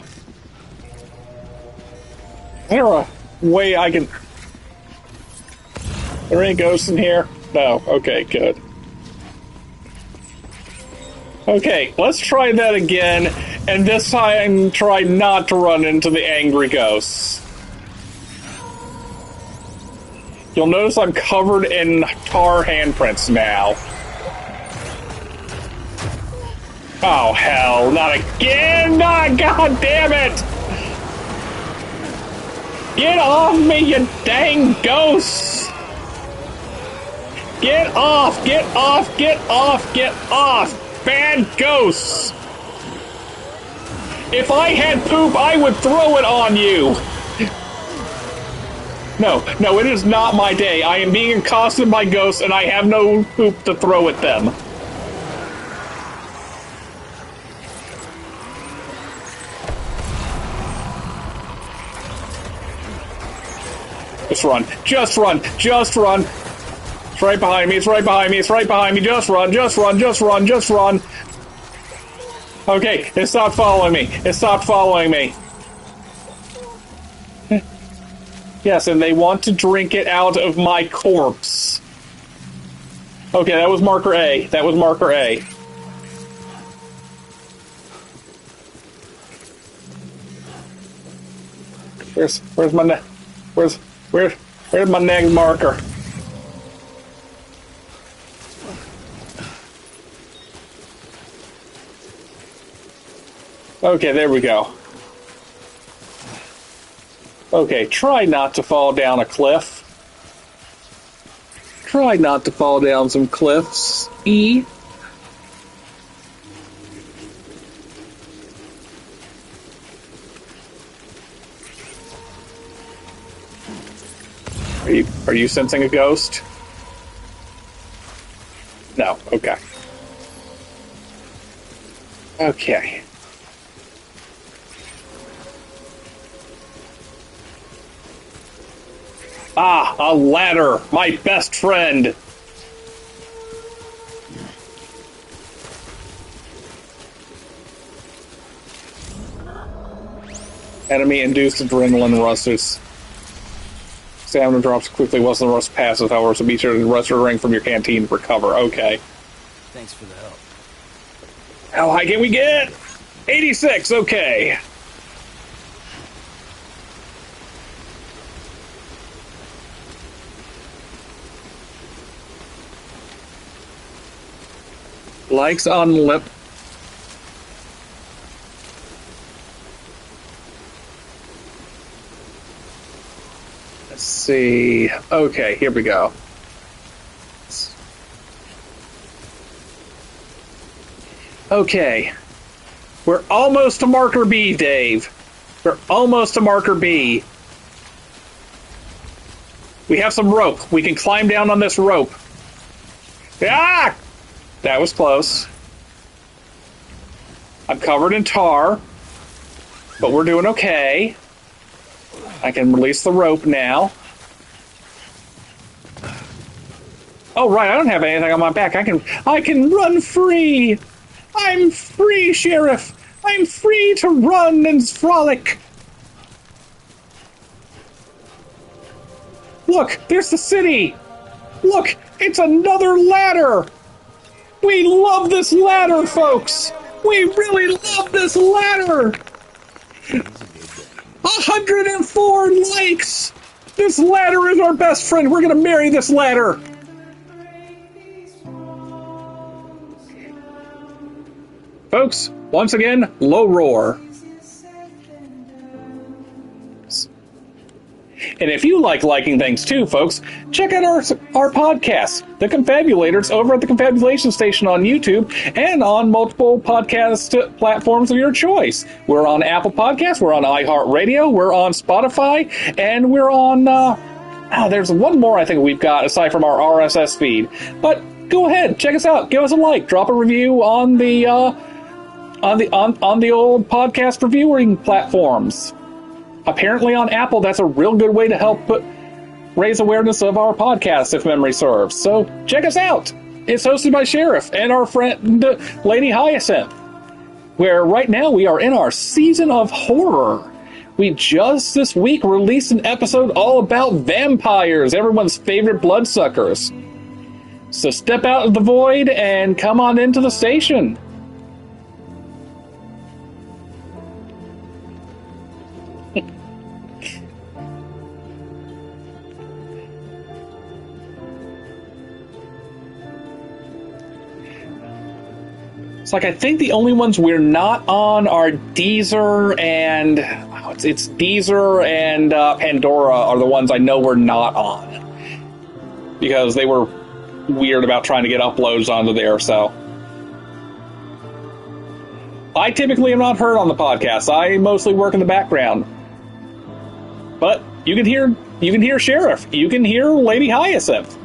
Speaker 1: is there a way I can... There ain't ghosts in here? No. Okay, good. Okay, let's try that again, and this time try not to run into the angry ghosts. You'll notice I'm covered in tar handprints now. Oh, hell, not again! Not, God damn it! Get off me, you dang ghosts! Get off! Get off! Get off! Get off! Bad ghosts! If I had poop, I would throw it on you! No, it is not my day. I am being accosted by ghosts, and I have no poop to throw at them. Just run. Just run. Just run. It's right behind me. It's right behind me. It's right behind me. Just run. Just run. Just run. Just run. Okay, it stopped following me. It stopped following me. Yes, and they want to drink it out of my corpse. Okay, that was marker A. That was marker A. Where's my where's my next marker? Okay, there we go. Okay, try not to fall down a cliff. Try not to fall down some cliffs. E. Are you sensing a ghost? No, okay. Okay. Ah, a ladder! My best friend! Enemy-induced adrenaline rushes. Stamina drops quickly once the rush passes, however, so be sure to rest your ring from your canteen to recover. Okay.
Speaker 2: Thanks for the help.
Speaker 1: How high can we get? 86, okay. Likes on lip. Let's see. Okay, here we go. Okay. We're almost to marker B, Dave. We're almost to marker B. We have some rope. We can climb down on this rope. Ah! That was close. I'm covered in tar, but we're doing okay. I can release the rope now. Oh, right, I don't have anything on my back. I can run free. I'm free, Sheriff. I'm free to run and frolic. Look, there's the city. Look, it's another ladder. We love this ladder, folks! We really love this ladder! 104 likes! This ladder is our best friend. We're going to marry this ladder. Folks, once again, low roar. And if you like liking things too, folks, check out our podcast, The Confabulators, over at the Confabulation Station on YouTube and on multiple podcast platforms of your choice. We're on Apple Podcasts, we're on iHeartRadio, we're on Spotify, and we're on... there's one more I think we've got aside from our RSS feed. But go ahead, check us out, give us a like, drop a review on the old podcast reviewing platforms. Apparently on Apple, that's a real good way to help raise awareness of our podcast, if memory serves. So check us out. It's hosted by Sheriff and our friend Lady Hyacinth, where right now we are in our season of horror. We just this week released an episode all about vampires, everyone's favorite bloodsuckers. So step out of the void and come on into the station. It's like I think the only ones we're not on are Deezer and it's Deezer and Pandora are the ones I know we're not on because they were weird about trying to get uploads onto there. So I typically am not heard on the podcast. I mostly work in the background, but you can hear Sheriff, you can hear Lady Hyacinth.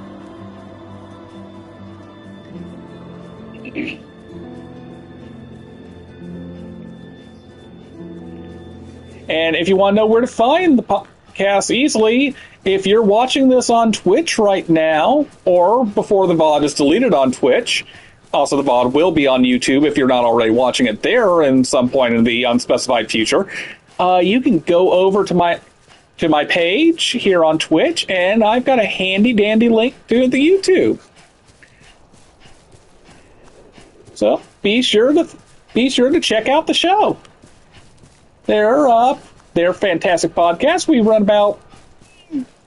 Speaker 1: And if you want to know where to find the podcast easily, if you're watching this on Twitch right now, or before the VOD is deleted on Twitch, also the VOD will be on YouTube if you're not already watching it there in some point in the unspecified future, you can go over to my page here on Twitch, and I've got a handy-dandy link to the YouTube. So be sure to check out the show. They're fantastic podcasts. We run about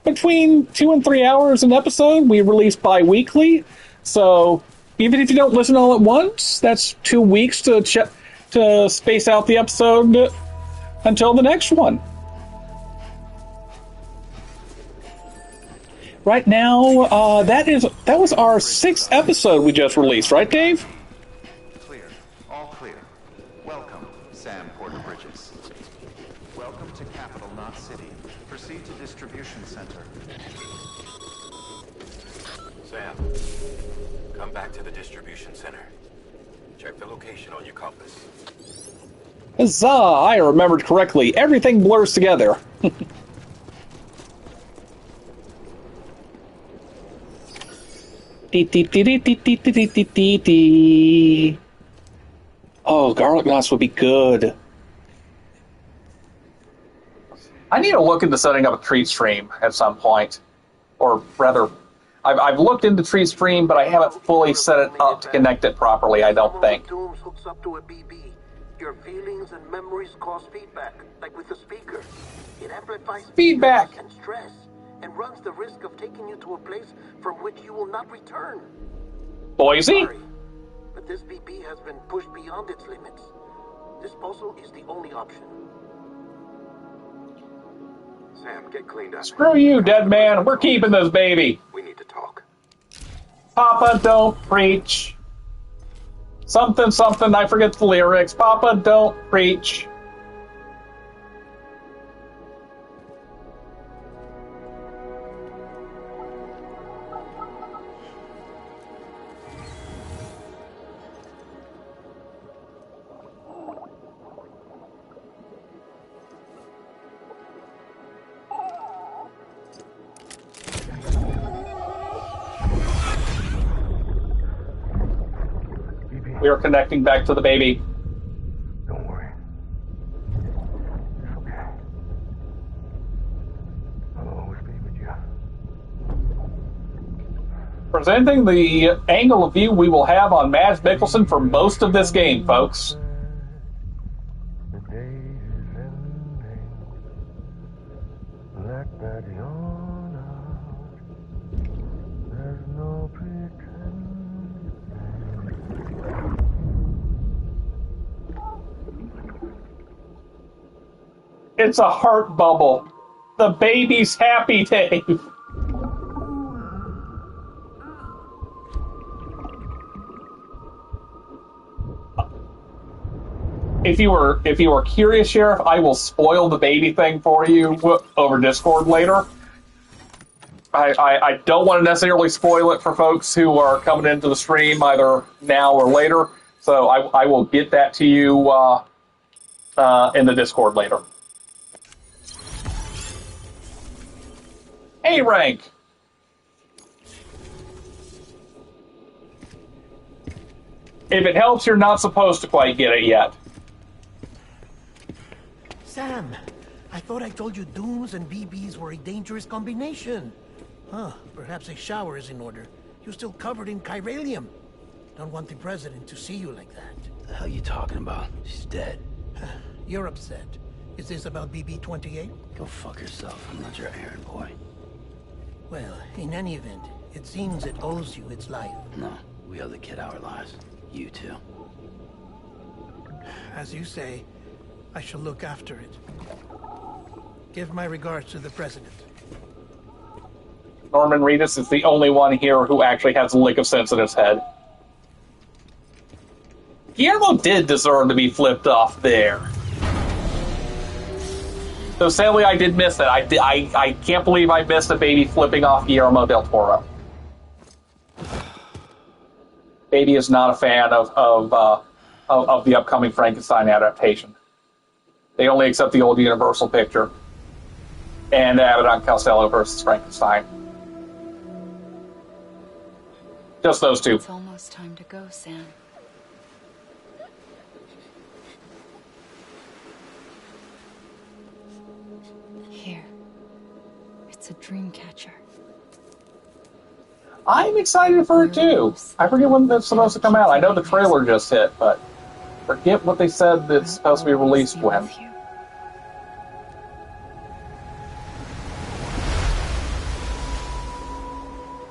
Speaker 1: between 2 and 3 hours an episode. We release bi-weekly. So even if you don't listen all at once, that's 2 weeks to space out the episode until the next one. Right now, that was our 6th episode we just released, right, Dave?
Speaker 10: Clear. All clear. Welcome, Sam Porter Bridges. Welcome to Capital, not City. Proceed to Distribution Center.
Speaker 16: Sam, come back to the distribution center. Check the location on your compass.
Speaker 1: Huzzah! I remembered correctly. Everything blurs together. Oh, garlic knots would be good. I need to look into setting up a treat stream at some point. Or rather, I've looked into treat stream, but I haven't fully set it up to connect it properly, I don't think.
Speaker 17: Hooks up to a BB. Your feelings and memories cause feedback, like with the speaker. It amplifies
Speaker 1: feedback
Speaker 17: and stress, and runs the risk of taking you to a place from which you will not return.
Speaker 1: Boise?
Speaker 17: Sorry, but this BB has been pushed beyond its limits. Disposal is the only option.
Speaker 12: Sam, get cleaned up.
Speaker 1: Screw you, dead man. We're keeping this baby.
Speaker 12: We need to talk.
Speaker 1: Papa, don't preach. Something, something, I forget the lyrics. Papa, don't preach. We are connecting back to the baby.
Speaker 12: Don't worry. It's okay. I'll always be with you.
Speaker 1: Presenting the angle of view we will have on Mads Mikkelsen for most of this game, folks. It's a heart bubble. The baby's happy, Dave. If you were curious, Sheriff, I will spoil the baby thing for you over Discord later. I don't want to necessarily spoil it for folks who are coming into the stream either now or later, so I will get that to you in the Discord later. Hey, Rank! If it helps, you're not supposed to quite get it yet.
Speaker 9: Sam, I thought I told you dooms and BBs were a dangerous combination. Huh, perhaps a shower is in order. You're still covered in chiralium. Don't want the president to see you like that.
Speaker 2: The hell you talking about? She's dead.
Speaker 9: You're upset. Is this about BB-28?
Speaker 2: Go fuck yourself. I'm not your errand boy.
Speaker 9: Well, in any event, it seems it owes you its life.
Speaker 2: No, we owe the kid our lives. You too.
Speaker 9: As you say, I shall look after it. Give my regards to the president.
Speaker 1: Norman Reedus is the only one here who actually has a lick of sense in his head. Guillermo did deserve to be flipped off there. So sadly, I did miss that. I can't believe I missed a baby flipping off Guillermo del Toro. Baby is not a fan of the upcoming Frankenstein adaptation. They only accept the old Universal picture and Abbott and Costello versus Frankenstein. Just those two.
Speaker 8: It's almost time to go, Sam. Here. It's a dream catcher.
Speaker 1: I'm excited for it too. I forget when it's supposed to come out. I know the trailer just hit, but forget what they said it's supposed to be released when.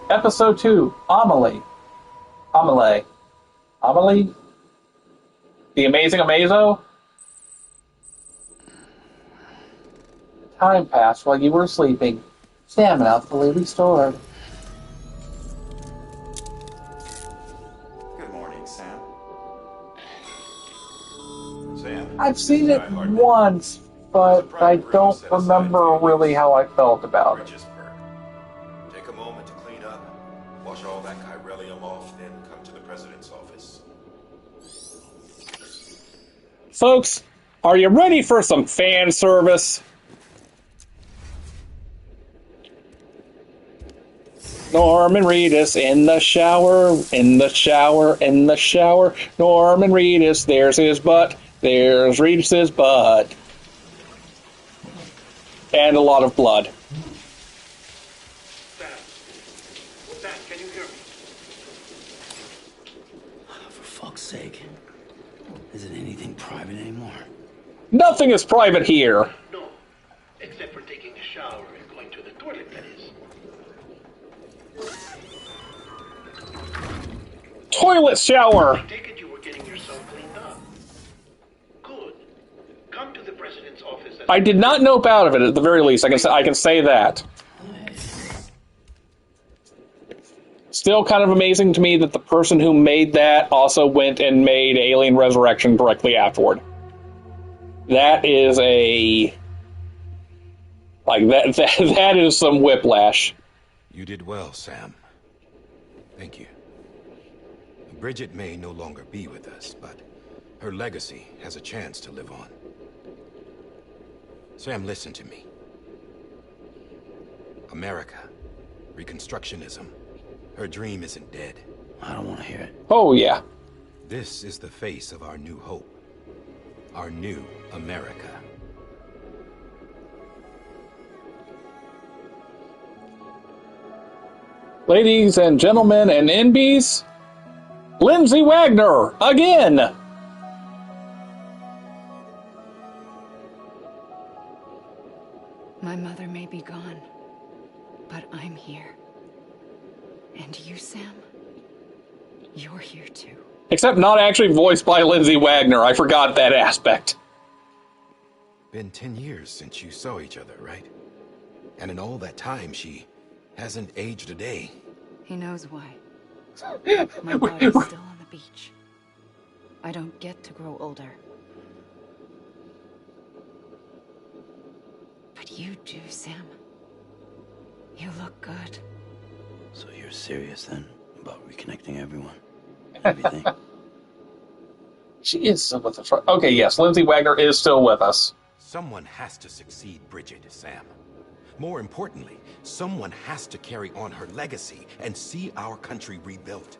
Speaker 1: Episode 2, Amelie. The Amazing Amazo? Time passed while you were sleeping. Stamina fully restored.
Speaker 10: Good morning, Sam. Sam.
Speaker 1: I've seen it once, but I don't remember really how I felt about it.
Speaker 16: Take a moment to clean up, wash all that chiralium off, then come to the president's office.
Speaker 1: Folks, are you ready for some fan service? Norman Reedus in the shower, in the shower, in the shower. Norman Reedus, there's his butt, there's Reedus's butt. And a lot of blood.
Speaker 9: Sam, can you hear me?
Speaker 2: For fuck's sake. Isn't anything private anymore?
Speaker 1: Nothing is private here.
Speaker 9: No, except for taking a shower and going to the toilet, that is.
Speaker 1: Toilet shower!
Speaker 9: I take it you were getting yourself cleaned up. Good. Come to the president's office.
Speaker 1: I did not know about it at the very least. I can say that. Still kind of amazing to me that the person who made that also went and made Alien Resurrection directly afterward. That is that is some whiplash.
Speaker 13: You did well, Sam. Thank you. Bridget may no longer be with us, but her legacy has a chance to live on. Sam, listen to me. America, Reconstructionism, her dream isn't dead.
Speaker 2: I don't want to hear it.
Speaker 1: Oh, yeah.
Speaker 13: This is the face of our new hope. Our new America.
Speaker 1: Ladies and gentlemen and NBs, Lindsay Wagner, again!
Speaker 8: My mother may be gone, but I'm here. And you, Sam? You're here too.
Speaker 1: Except not actually voiced by Lindsay Wagner. I forgot that aspect.
Speaker 13: Been 10 years since you saw each other, right? And in all that time, she hasn't aged a day.
Speaker 8: He knows why. My body's still on the beach. I don't get to grow older. But you do, Sam. You look good.
Speaker 2: So you're serious then about reconnecting everyone? Everything?
Speaker 1: She is still with us. Okay, yes, Lindsay Wagner is still with us.
Speaker 13: Someone has to succeed Bridget, Sam. More importantly, someone has to carry on her legacy and see our country rebuilt.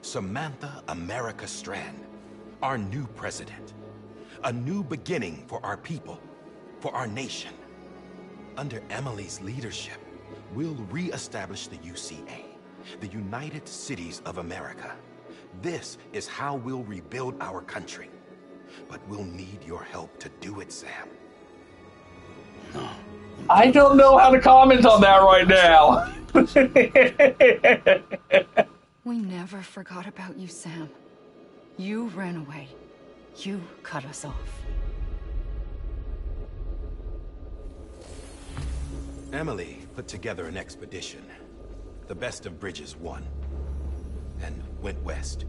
Speaker 13: Samantha America Strand, our new president. A new beginning for our people, for our nation. Under Emily's leadership, we'll re-establish the UCA, the United Cities of America. This is how we'll rebuild our country. But we'll need your help to do it, Sam.
Speaker 2: No.
Speaker 1: I don't know how to comment on that right now.
Speaker 8: We never forgot about you, Sam. You ran away. You cut us off.
Speaker 13: Emily put together an expedition. The best of Bridges won. And went west.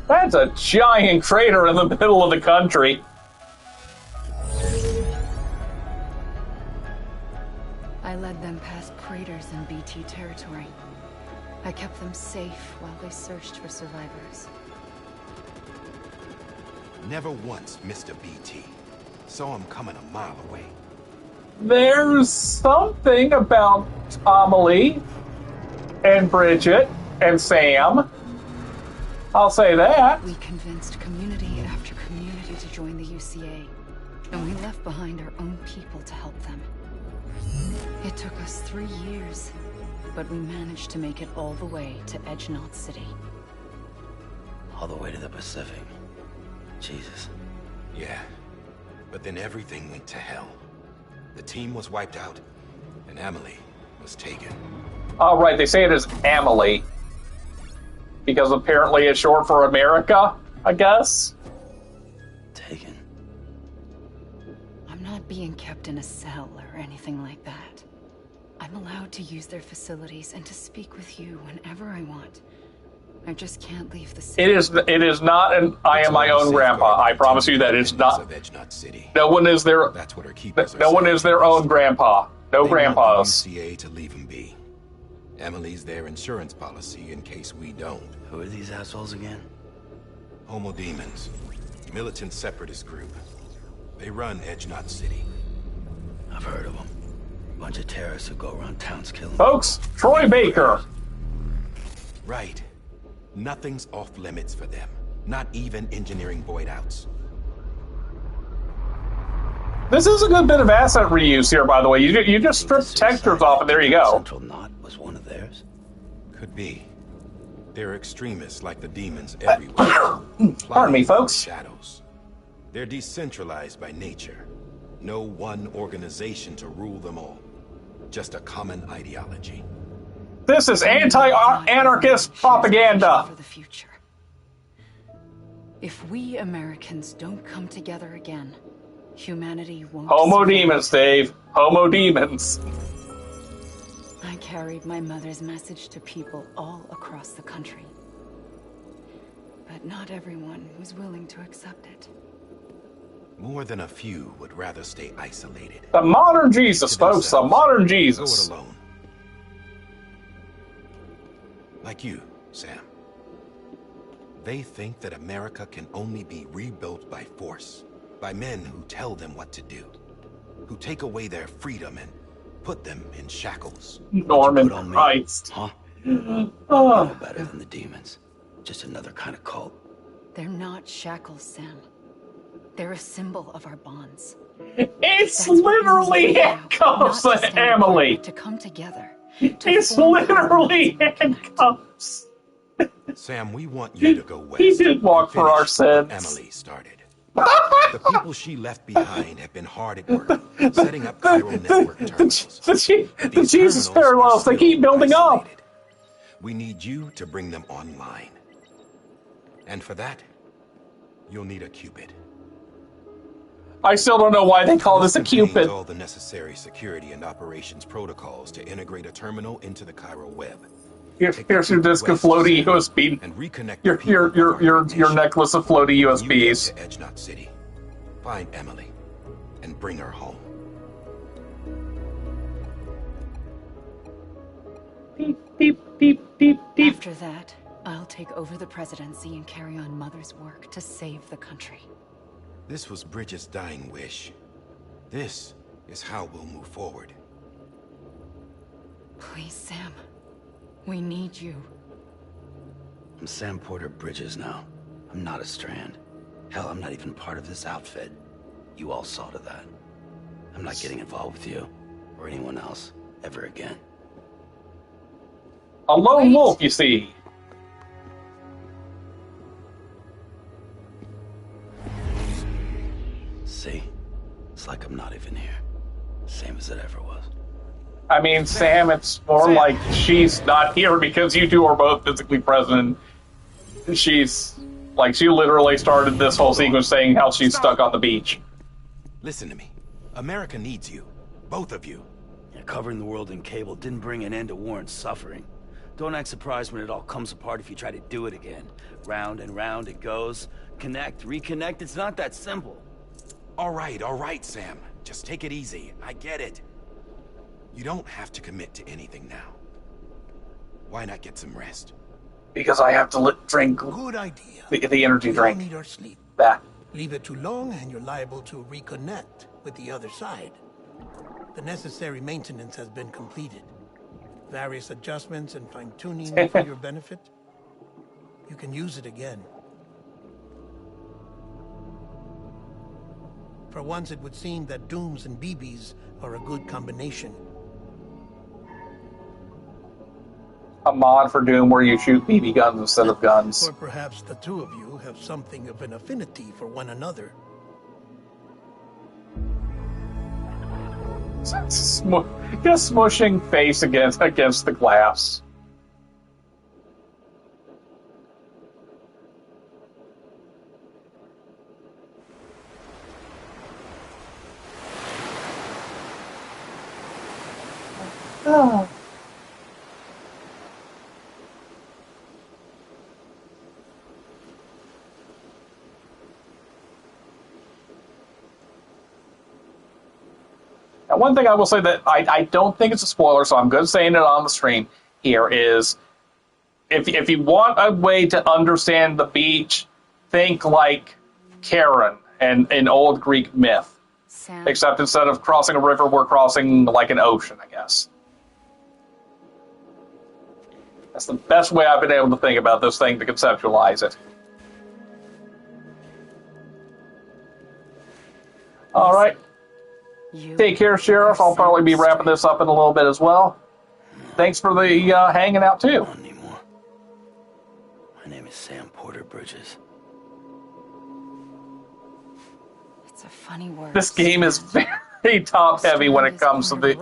Speaker 1: That's a giant crater in the middle of the country.
Speaker 8: I led them past craters in BT territory. I kept them safe while they searched for survivors.
Speaker 13: Never once missed a BT. Saw him coming a mile away.
Speaker 1: There's something about Amelie and Bridget and Sam. I'll say that.
Speaker 8: We convinced community after community to join the UCA, and we left behind our own people to help them. It took us 3 years, but we managed to make it all the way to Edge-Knot City.
Speaker 2: All the way to the Pacific. Jesus.
Speaker 13: Yeah, but then everything went to hell. The team was wiped out, and Emily was taken.
Speaker 1: Oh, right, they say it is Amelie. Because apparently it's short for America, I guess.
Speaker 2: Taken.
Speaker 8: I'm not being kept in a cell or anything like that. I'm allowed to use their facilities and to speak with you whenever I want. I just can't leave the city.
Speaker 1: It is not an I am my own grandpa. I promise you that it's not. No one is their.
Speaker 13: That's what our keepers are
Speaker 1: no one is their own grandpa. No
Speaker 13: they
Speaker 1: grandpas.
Speaker 13: Want the UCA to leave him be. Emily's their insurance policy in case we don't.
Speaker 2: Who are these assholes again?
Speaker 13: Homo Demons, militant separatist group. They run Edge-Knot City.
Speaker 2: I've heard of them. Bunch of terrorists who go around towns killing.
Speaker 1: Folks, Troy Baker.
Speaker 13: Right. Nothing's off limits for them. Not even engineering void outs.
Speaker 1: This is a good bit of asset reuse here, by the way. You just strip textures off, and there you go.
Speaker 2: Central Knot was one of theirs.
Speaker 13: Could be. They're extremists like the demons everywhere.
Speaker 1: Pardon me, folks.
Speaker 13: Shadows. They're decentralized by nature. No one organization to rule them all. Just a common ideology.
Speaker 1: This is anti-anarchist propaganda.
Speaker 8: For the future. If we Americans don't come together again, humanity won't.
Speaker 1: Homo Demons, Dave. Homo Demons.
Speaker 8: I carried my mother's message to people all across the country. But not everyone was willing to accept it.
Speaker 13: More than a few would rather stay isolated.
Speaker 1: The modern Jesus, folks. The modern Jesus.
Speaker 13: Go it alone. Like you, Sam. They think that America can only be rebuilt by force, by men who tell them what to do, who take away their freedom and put them in shackles.
Speaker 1: Norman Christ.
Speaker 2: Huh? No better than the demons. Just another kind of cult.
Speaker 8: They're not shackles, Sam. They're a symbol of our bonds.
Speaker 1: It's literally handcuffs, Emily.
Speaker 8: To come together.
Speaker 1: It's literally handcuffs.
Speaker 13: Sam, we want you to go west.
Speaker 1: He did walk for our sins.
Speaker 13: Emily started. The people she left behind have been hard at work, setting up chiral network terminals.
Speaker 1: The Jesus parallels, they keep building up.
Speaker 13: We need you to bring them online. And for that, you'll need a Cupid.
Speaker 1: I still don't know why they call this a
Speaker 13: contains
Speaker 1: Cupid.
Speaker 13: all the necessary security and operations protocols to integrate a terminal into the Chiral web.
Speaker 1: Here's your disc of floaty USB.
Speaker 13: And reconnect
Speaker 1: Your necklace of floaty USBs.
Speaker 13: When you get to Edgenot City, find Emily and bring her home.
Speaker 1: Beep, beep, beep, beep, beep.
Speaker 8: After that, I'll take over the presidency and carry on Mother's work to save the country.
Speaker 13: This was Bridget's dying wish. This is how we'll move forward.
Speaker 8: Please, Sam. We need you.
Speaker 2: I'm Sam Porter Bridges now. I'm not a Strand. Hell, I'm not even part of this outfit. You all saw to that. I'm not getting involved with you, or anyone else, ever again.
Speaker 1: A lone wolf, you see.
Speaker 2: See? It's like I'm not even here. Same as it ever was.
Speaker 1: I mean, Sam, it's more like she's not here because you two are both physically present. She's, like, she literally started this whole sequence saying how she's stuck on the beach.
Speaker 13: Listen to me. America needs you. Both of you.
Speaker 2: Yeah, covering the world in cable didn't bring an end to war and suffering. Don't act surprised when it all comes apart if you try to do it again. Round and round it goes. Connect, reconnect, it's not that simple.
Speaker 13: All right, Sam. Just take it easy. I get it. You don't have to commit to anything now. Why not get some rest?
Speaker 1: Because I have to drink
Speaker 9: Good idea.
Speaker 1: the energy
Speaker 9: We
Speaker 1: drink.
Speaker 9: all need our sleep.
Speaker 1: That.
Speaker 9: Leave it too long and you're liable to reconnect with the other side. The necessary maintenance has been completed. Various adjustments and fine-tuning for your benefit. You can use it again. For once, it would seem that Dooms and BBs are a good combination.
Speaker 1: A mod for Doom where you shoot BB guns instead of guns.
Speaker 9: Or perhaps the two of you have something of an affinity for one another.
Speaker 1: Just smushing face against the glass. Oh. Now, one thing I will say that I don't think it's a spoiler, so I'm good saying it on the stream here, is if you want a way to understand the beach, think like Karen and an old Greek myth.
Speaker 8: Sam.
Speaker 1: Except instead of crossing a river, we're crossing like an ocean, I guess. That's the best way I've been able to think about this thing to conceptualize it. All right. Take care, Sheriff. I'll probably be wrapping this up in a little bit as well. Thanks for the hanging out, too.
Speaker 2: Not anymore. My name is Sam Porter Bridges.
Speaker 8: It's a funny word.
Speaker 1: This game is very top-heavy when it comes to the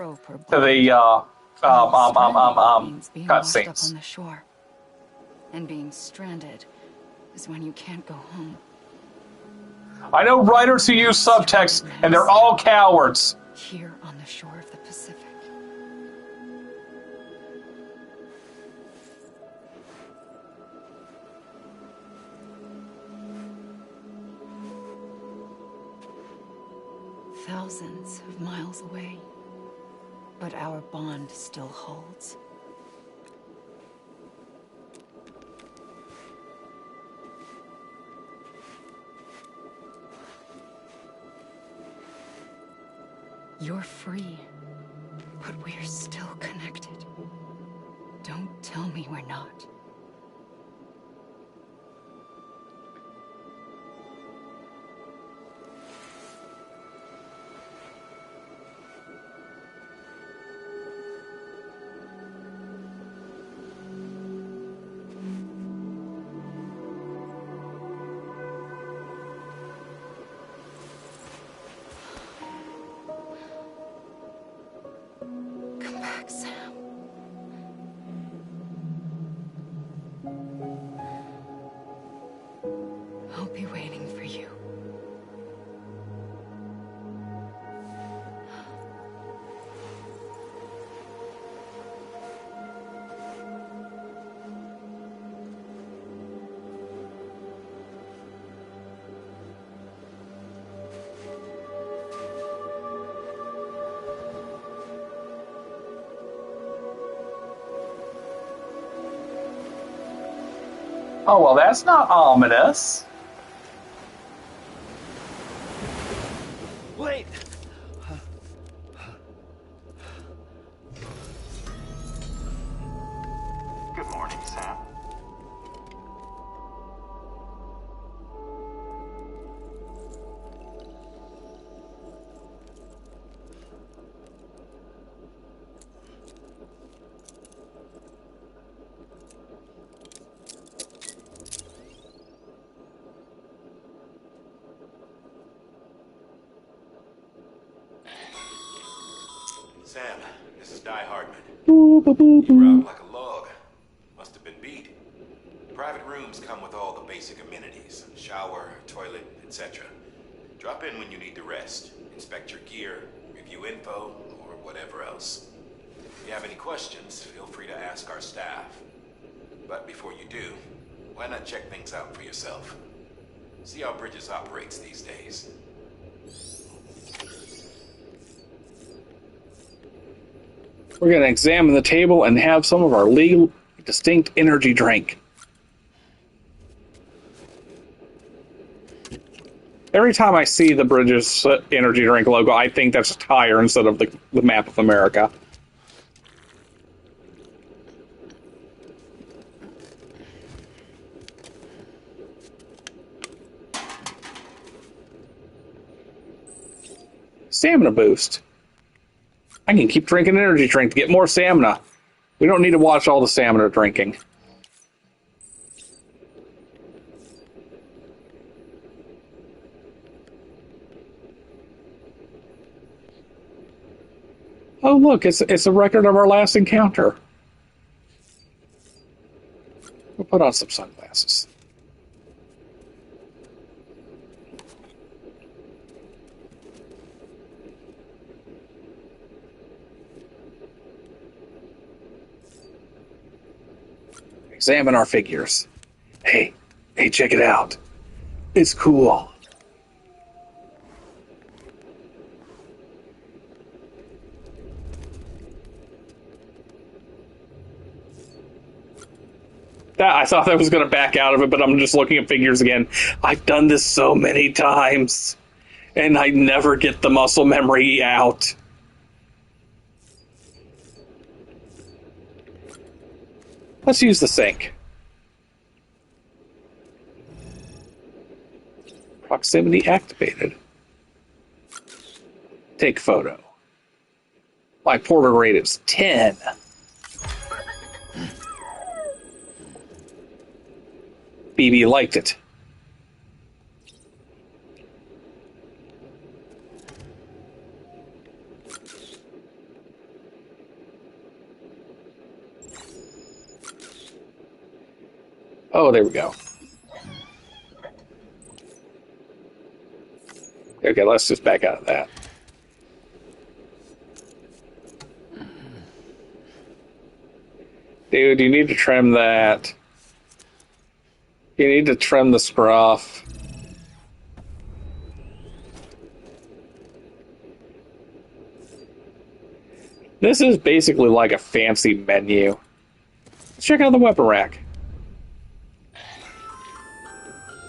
Speaker 1: cutscenes.
Speaker 8: On the shore. And being stranded is when you can't go home.
Speaker 1: I know writers who use subtext, and they're all cowards.
Speaker 8: Here on the shore of the Pacific. Thousands of miles away. But our bond still holds. You're free, but we're still connected. Don't tell me we're not.
Speaker 1: Oh, well, that's not ominous.
Speaker 18: Wait!
Speaker 10: Good morning, Sam.
Speaker 16: Sam, this is Die Hardman.
Speaker 1: Boo, boo, boo,
Speaker 16: You were
Speaker 1: boo.
Speaker 16: out like a log. Must have been beat. Private rooms come with all the basic amenities. Shower, toilet, etc. Drop in when you need to rest. Inspect your gear, review info, or whatever else. If you have any questions, feel free to ask our staff. But before you do, why not check things out for yourself? See how Bridges operates these days.
Speaker 1: We're going to examine the table and have some of our legal distinct energy drink. Every time I see the Bridges energy drink logo, I think that's a tire instead of the map of America. Stamina boost. I can keep drinking energy drink to get more stamina. We don't need to watch all the stamina drinking. Oh, look, it's a record of our last encounter. We'll put on some sunglasses. Examine our figures. Hey, check it out. It's cool. I thought I was going to back out of it, but I'm just looking at figures again. I've done this so many times, and I never get the muscle memory out. Let's use the sink. Proximity activated. Take photo. My portrait rate is 10. BB liked it. Oh, there we go. Okay, let's just back out of that. Dude, you need to trim that. You need to trim the scruff. This is basically like a fancy menu. Let's check out the weapon rack.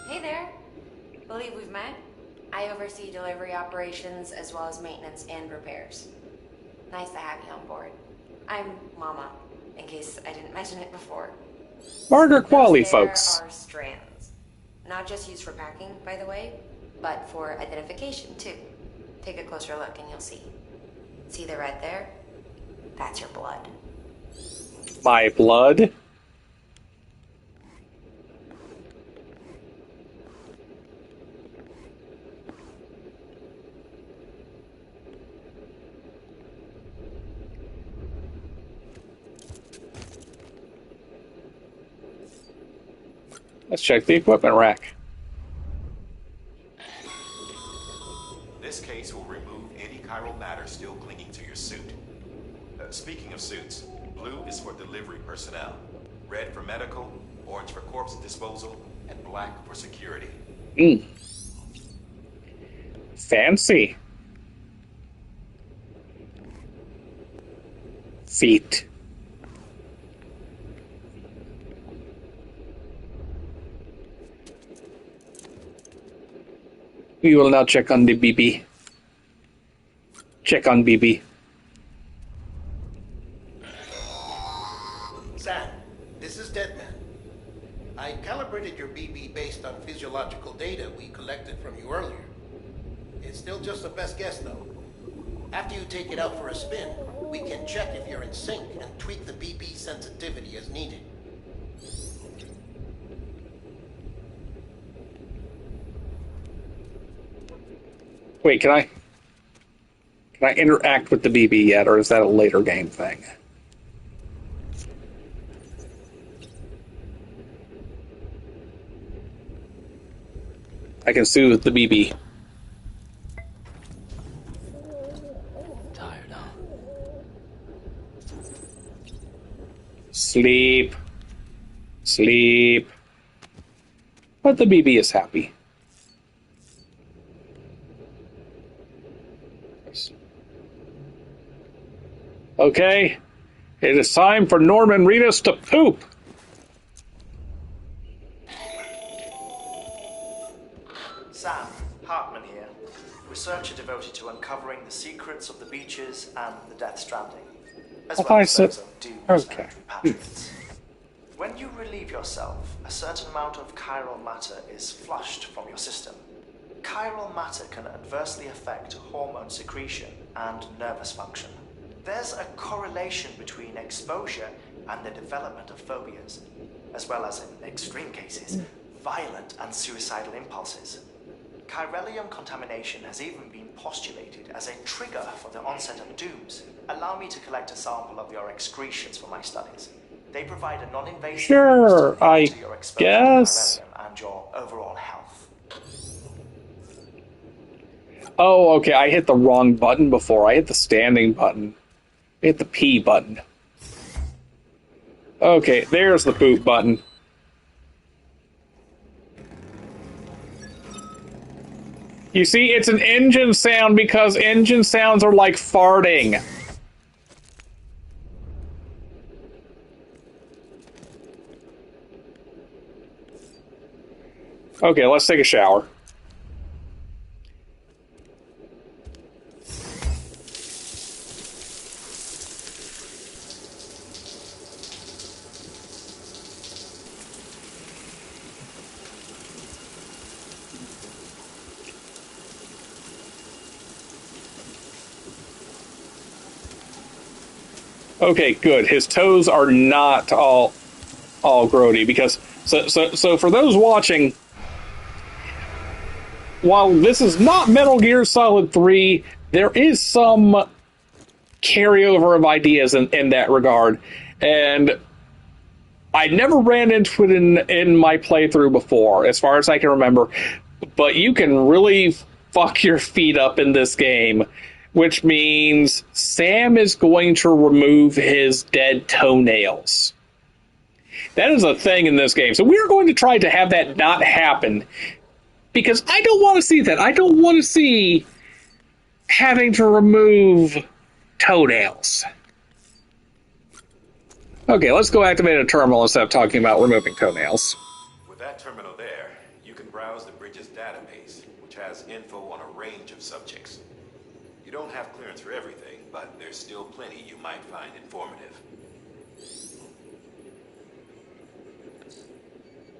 Speaker 4: Hey there. Believe we've met? I oversee delivery operations as well as maintenance and repairs. Nice to have you on board. I'm Mama, in case I didn't mention it before.
Speaker 1: Margaret Qualley,
Speaker 4: Those there
Speaker 1: folks.
Speaker 4: are strands. Not just used for packing, by the way, but for identification, too. Take a closer look and you'll see. See the red there? That's your blood.
Speaker 1: My blood? Let's check the equipment rack.
Speaker 16: This case will remove any chiral matter still clinging to your suit. Speaking of suits, blue is for delivery personnel, red for medical, orange for corpse disposal, and black for security.
Speaker 1: Fancy. Feet. We will now check on the BB. Check on BB.
Speaker 9: Sam, this is Deadman. I calibrated your BB based on physiological data we collected from you earlier. It's still just a best guess, though. After you take it out for a spin, we can check if you're in sync and tweak the BB sensitivity as needed.
Speaker 1: Wait, can I interact with the BB yet, or is that a later game thing? I can soothe the BB.
Speaker 2: Tired, huh?
Speaker 1: Sleep. Sleep. But the BB is happy. Okay. It is time for Norman Reedus to poop.
Speaker 18: Sam, Hartman here, researcher devoted to uncovering the secrets of the beaches and the Death Stranding, as well as those of dooms and repatriates. When you relieve yourself, a certain amount of chiral matter is flushed from your system. Chiral matter can adversely affect hormone secretion and nervous function. There's a correlation between exposure and the development of phobias, as well as, in extreme cases, violent and suicidal impulses. Chiralium contamination has even been postulated as a trigger for the onset of dooms. Allow me to collect a sample of your excretions for my studies. They provide a non-invasive
Speaker 1: Sure, I
Speaker 18: to your exposure
Speaker 1: guess.
Speaker 18: to chiralium and your overall health.
Speaker 1: Oh, okay, I hit the wrong button before. I hit the standing button. I hit the P button. Okay, there's the poop button. You see, it's an engine sound because engine sounds are like farting. Okay, let's take a shower. Okay, good. His toes are not all grody because so for those watching, while this is not Metal Gear Solid 3, there is some carryover of ideas in that regard, and I never ran into it in my playthrough before, as far as I can remember. But you can really fuck your feet up in this game, which means Sam is going to remove his dead toenails. That is a thing in this game. So we're going to try to have that not happen, because I don't want to see that. I don't want to see having to remove toenails. Okay, let's go activate a terminal instead of talking about removing toenails.
Speaker 16: With that terminal there, you can browse the bridge's database, which has info on a range of subjects. You don't have clearance for everything, but there's still plenty you might find informative.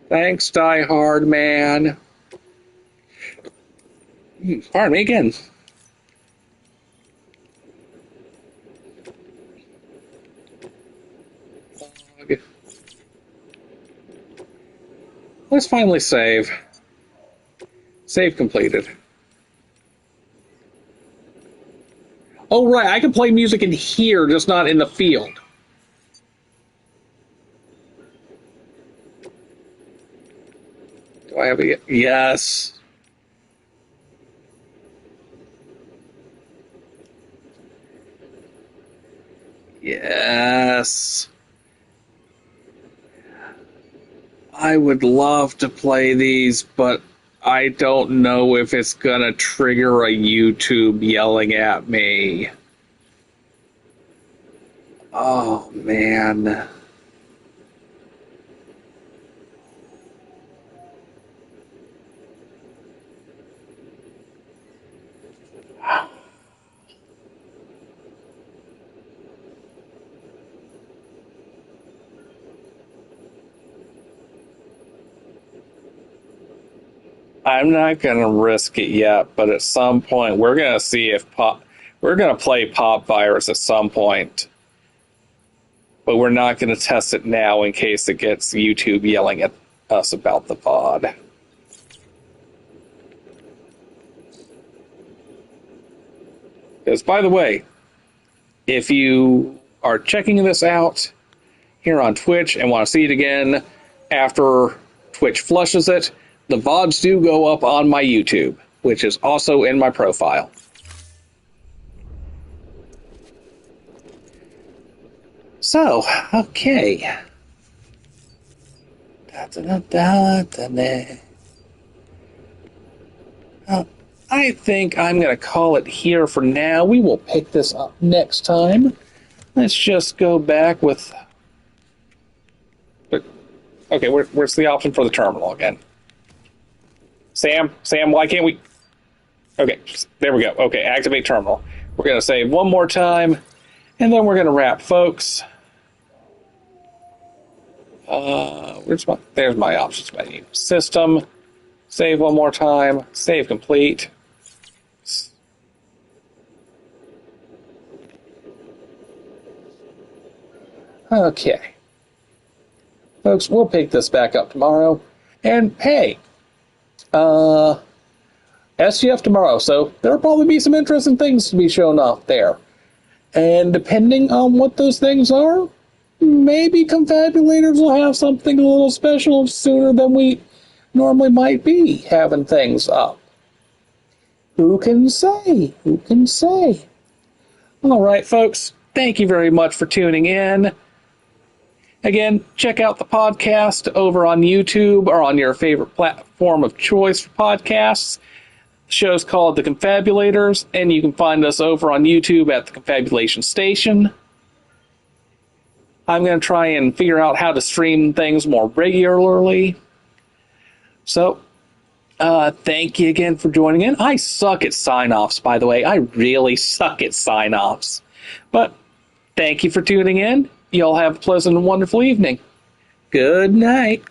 Speaker 1: Thanks, Die Hard Man. Pardon me again. Let's finally save. Save completed. Oh, right, I can play music in here, just not in the field. Do I have a... Yes. Yes. I would love to play these, but I don't know if it's gonna trigger a YouTube yelling at me. Oh, man. I'm not going to risk it yet, but at some point we're going to see if we're going to play Pop Virus at some point. But we're not going to test it now in case it gets YouTube yelling at us about the VOD. Because, by the way, if you are checking this out here on Twitch and want to see it again after Twitch flushes it, the VODs do go up on my YouTube, which is also in my profile. So, okay. I think I'm going to call it here for now. We will pick this up next time. Let's just go back with... Okay, where's the option for the terminal again? Sam, why can't we... Okay, there we go. Okay, activate terminal. We're going to save one more time, and then we're going to wrap, folks. There's my options menu. System, save one more time, save complete. Okay. Folks, we'll pick this back up tomorrow. And hey, SGF tomorrow, so there'll probably be some interesting things to be shown off there. And depending on what those things are, maybe Confabulators will have something a little special sooner than we normally might be having things up. Who can say? Who can say? All right, folks, thank you very much for tuning in. Again, check out the podcast over on YouTube or on your favorite platform of choice for podcasts. The show's called The Confabulators, and you can find us over on YouTube at The Confabulation Station. I'm going to try and figure out how to stream things more regularly. So, thank you again for joining in. I suck at sign-offs, by the way. I really suck at sign-offs. But thank you for tuning in. Y'all have a pleasant and wonderful evening. Good night.